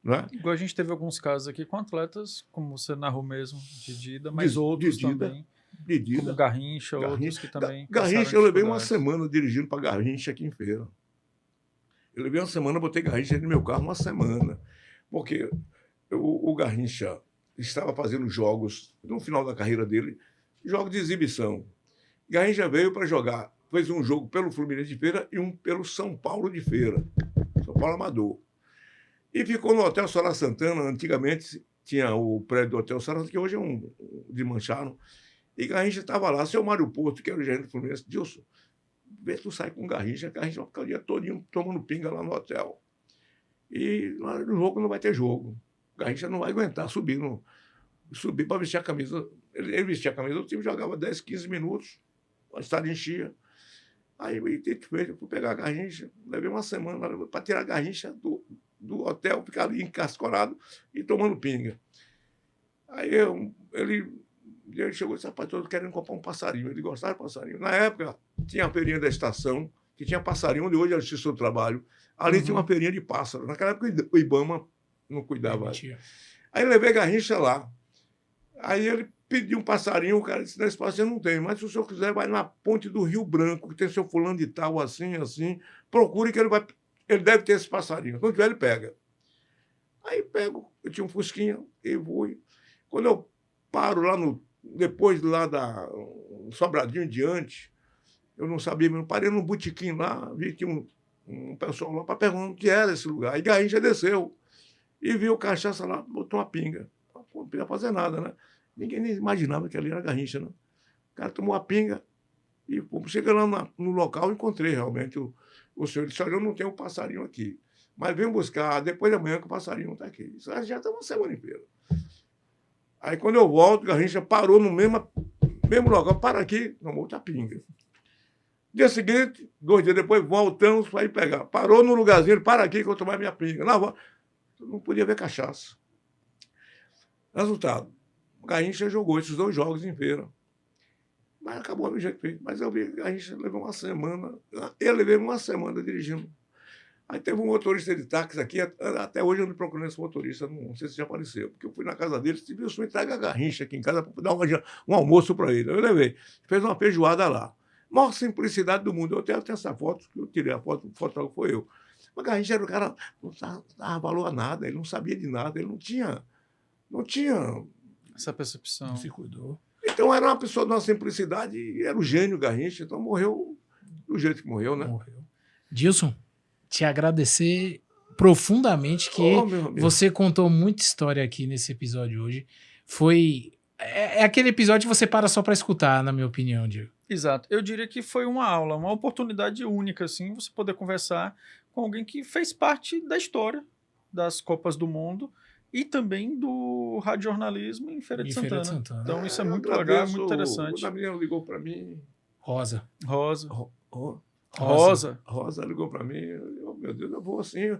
Não é? Igual a gente teve alguns casos aqui com atletas, como você narrou mesmo, de Dida, mas outros também. Como Garrincha, outros que também... Garrincha, eu levei uma semana dirigindo para Garrincha aqui em Feira. Eu levei uma semana, botei Garrincha no meu carro uma semana. Porque o Garrincha estava fazendo jogos, no final da carreira dele, jogos de exibição. Garrincha veio para jogar, fez um jogo pelo Fluminense de Feira e um pelo São Paulo de Feira, São Paulo Amador. E ficou no Hotel Solar Santana, antigamente tinha o prédio do Hotel Solar, que hoje é desmancharam. E Garrincha estava lá, seu Mário Porto, que era o gerente do Fluminense, Dilson, vê se tu sai com Garrincha vai ficar o dia todinho tomando pinga lá no hotel. E lá no jogo não vai ter jogo. Garrincha não vai aguentar subir para vestir a camisa. Ele vestia a camisa, o time jogava 10, 15 minutos, o estádio enchia. Aí eu fui pegar a Garrincha, levei uma semana para tirar a Garrincha do hotel, ficar ali encascorado e tomando pinga. Aí ele E ele chegou e disse, rapaz, estou querendo comprar um passarinho. Ele gostava de passarinho. Na época, tinha a feirinha da estação, que tinha passarinho, onde hoje é a Justiça do Trabalho. Ali tinha uma feirinha de pássaro. Naquela época, o IBAMA não cuidava. Aí eu levei Garrincha lá. Aí ele pediu um passarinho, o cara disse, nesse passarinho não tem, mas se o senhor quiser, vai na ponte do Rio Branco, que tem seu fulano de tal, assim, procure que ele deve ter esse passarinho. Quando tiver, ele pega. Aí pego, eu tinha um fusquinha, e fui. Quando eu paro lá depois lá da Sobradinho em diante, eu não sabia, mas eu parei num botequim lá, vi que um pessoal lá para perguntar o que era esse lugar. Aí Garrincha desceu e viu cachaça lá, botou uma pinga. Não podia fazer nada, né? Ninguém nem imaginava que ali era Garrincha, né? O cara tomou a pinga e cheguei lá no local, encontrei realmente o senhor. Ele disse, olha, eu não tenho um passarinho aqui, mas vem buscar depois da manhã que o passarinho está aqui. Isso já está uma semana inteira. Aí quando eu volto, Garrincha parou no mesmo local, para aqui, tomou outra pinga. Dia seguinte, 2 dias depois, voltamos para ir pegar. Parou no lugarzinho, ele para aqui que eu tomar minha pinga. Não podia ver cachaça. Resultado, o Garrincha jogou esses 2 jogos em feira. Mas acabou do jeito que fez. Mas eu vi que o Garrincha levou uma semana. Eu levei uma semana dirigindo. Aí teve um motorista de táxi aqui, até hoje eu não procurei esse motorista, não sei se já apareceu, porque eu fui na casa dele, disse, o senhor entrega a Garrincha aqui em casa para dar um almoço para ele. Eu levei, fez uma feijoada lá. Maior simplicidade do mundo. Eu tenho essa foto, que eu tirei a foto, o fotógrafo foi eu. Mas Garrincha era o cara, não dava valor a nada, ele não sabia de nada, ele não tinha essa percepção. Não se cuidou. Então era uma pessoa de uma simplicidade, era o gênio Garrincha, então morreu do jeito que morreu, né? Morreu. Dilson, te agradecer profundamente que você contou muita história aqui nesse episódio hoje. É aquele episódio que você para só para escutar, na minha opinião, Diego. Exato. Eu diria que foi uma aula, uma oportunidade única, assim, você poder conversar com alguém que fez parte da história das Copas do Mundo e também do radiojornalismo em Feira de Santana. Então isso é muito legal, muito interessante. A menina ligou para mim. Rosa ligou para mim. Meu Deus, eu vou assim.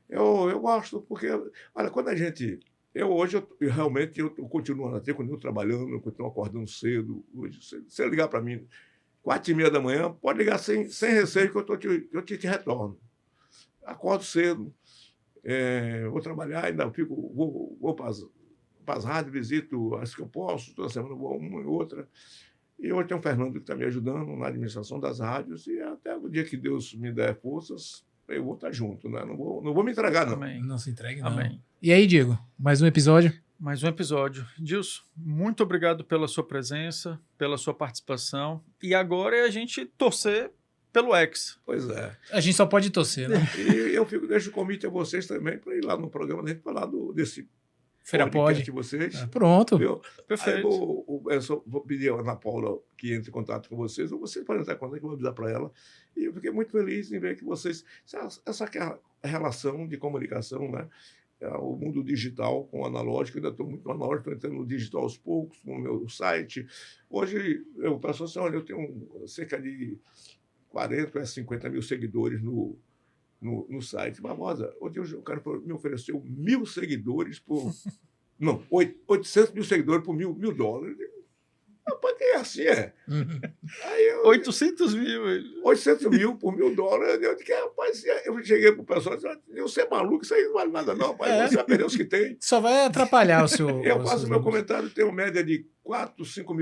Eu gosto, porque, olha, quando a gente. Hoje, realmente, eu continuo até quando eu trabalhando, eu continuo acordando cedo. Hoje, se você ligar para mim 4h30 da manhã, pode ligar sem receio que eu te retorno. Acordo cedo, vou trabalhar, ainda vou para as rádios, visito as que eu posso, toda semana vou uma e outra. E hoje tem o Fernando que está me ajudando na administração das rádios, e até o dia que Deus me der forças, eu vou estar junto, né? Não vou me entregar, não. Amém. Não se entregue, não. Amém. E aí, Diego, mais um episódio? Mais um episódio. Dilson, muito obrigado pela sua presença, pela sua participação. E agora é a gente torcer pelo X. Pois é. A gente só pode torcer, né? E eu deixo o convite a vocês também para ir lá no programa da gente falar desse Feira Pod de vocês. Pronto. Viu? Perfeito. Aí eu vou pedir a Ana Paula que entre em contato com vocês, ou vocês podem entrar em contato, que eu vou avisar para ela. E eu fiquei muito feliz em ver que vocês... Essa relação de comunicação, né? O mundo digital com o analógico, ainda estou muito no analógico, estou entrando no digital aos poucos, com o meu site. Hoje, eu peço assim, olha, eu tenho cerca de 40 a 50 mil seguidores no site. Barbosa, hoje o cara me ofereceu 1.000 seguidores por... Não, 800 mil seguidores por $1.000. Rapaz, que é assim, é? Aí 800 mil. 800 mil por $1.000. Eu disse, rapaz, eu cheguei pro pessoal e disse, você é maluco, isso aí não vale nada não, rapaz, você vai perder os que tem. Só vai atrapalhar o seu... Eu faço meu comentário, tem uma média de 4, 5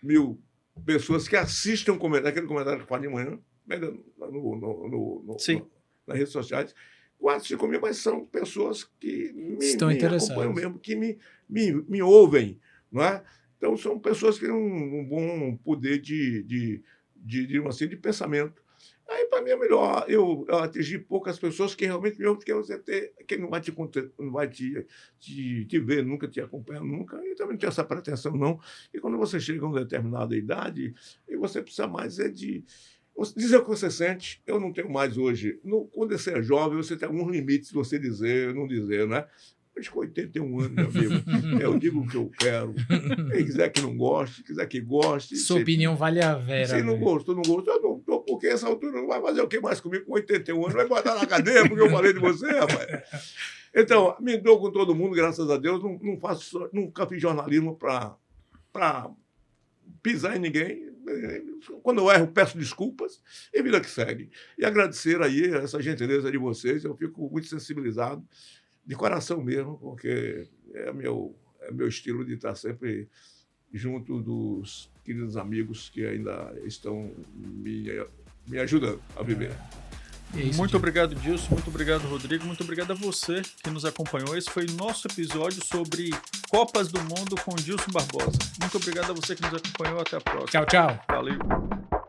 mil pessoas que assistem aquele comentário que faz de manhã, nas redes sociais. 4, 5 mil, mas são pessoas que me acompanham mesmo, que me ouvem, não é? Então, são pessoas que têm um bom poder de pensamento. Aí, para mim, é melhor eu atingir poucas pessoas que realmente me ouvem, que não vai te ver nunca, te acompanhar nunca. E também não tem essa pretensão, não. E quando você chega a uma determinada idade, e você precisa mais de dizer o que você sente. Eu não tenho mais hoje. Quando você é jovem, você tem alguns limites de você dizer, não dizer, né? Mas com 81 anos, meu amigo, eu digo o que eu quero. Quem quiser que não goste, quiser que goste. Sua opinião vale a vera. Se não gostou, não gostou. Eu não estou, porque essa altura não vai fazer o que mais comigo com 81 anos? Vai botar na cadeia porque eu falei de você, rapaz. Então, me dou com todo mundo, graças a Deus. Nunca fiz jornalismo para para pisar em ninguém. Quando eu erro, peço desculpas e vida que segue. E agradecer aí essa gentileza de vocês. Eu fico muito sensibilizado, de coração mesmo, porque é meu estilo de estar sempre junto dos queridos amigos que ainda estão me ajudando a viver. Muito obrigado, Dilson. Muito obrigado, Rodrigo. Muito obrigado a você que nos acompanhou. Esse foi o nosso episódio sobre Copas do Mundo com Dilson Barbosa. Muito obrigado a você que nos acompanhou. Até a próxima. Tchau, tchau. Valeu.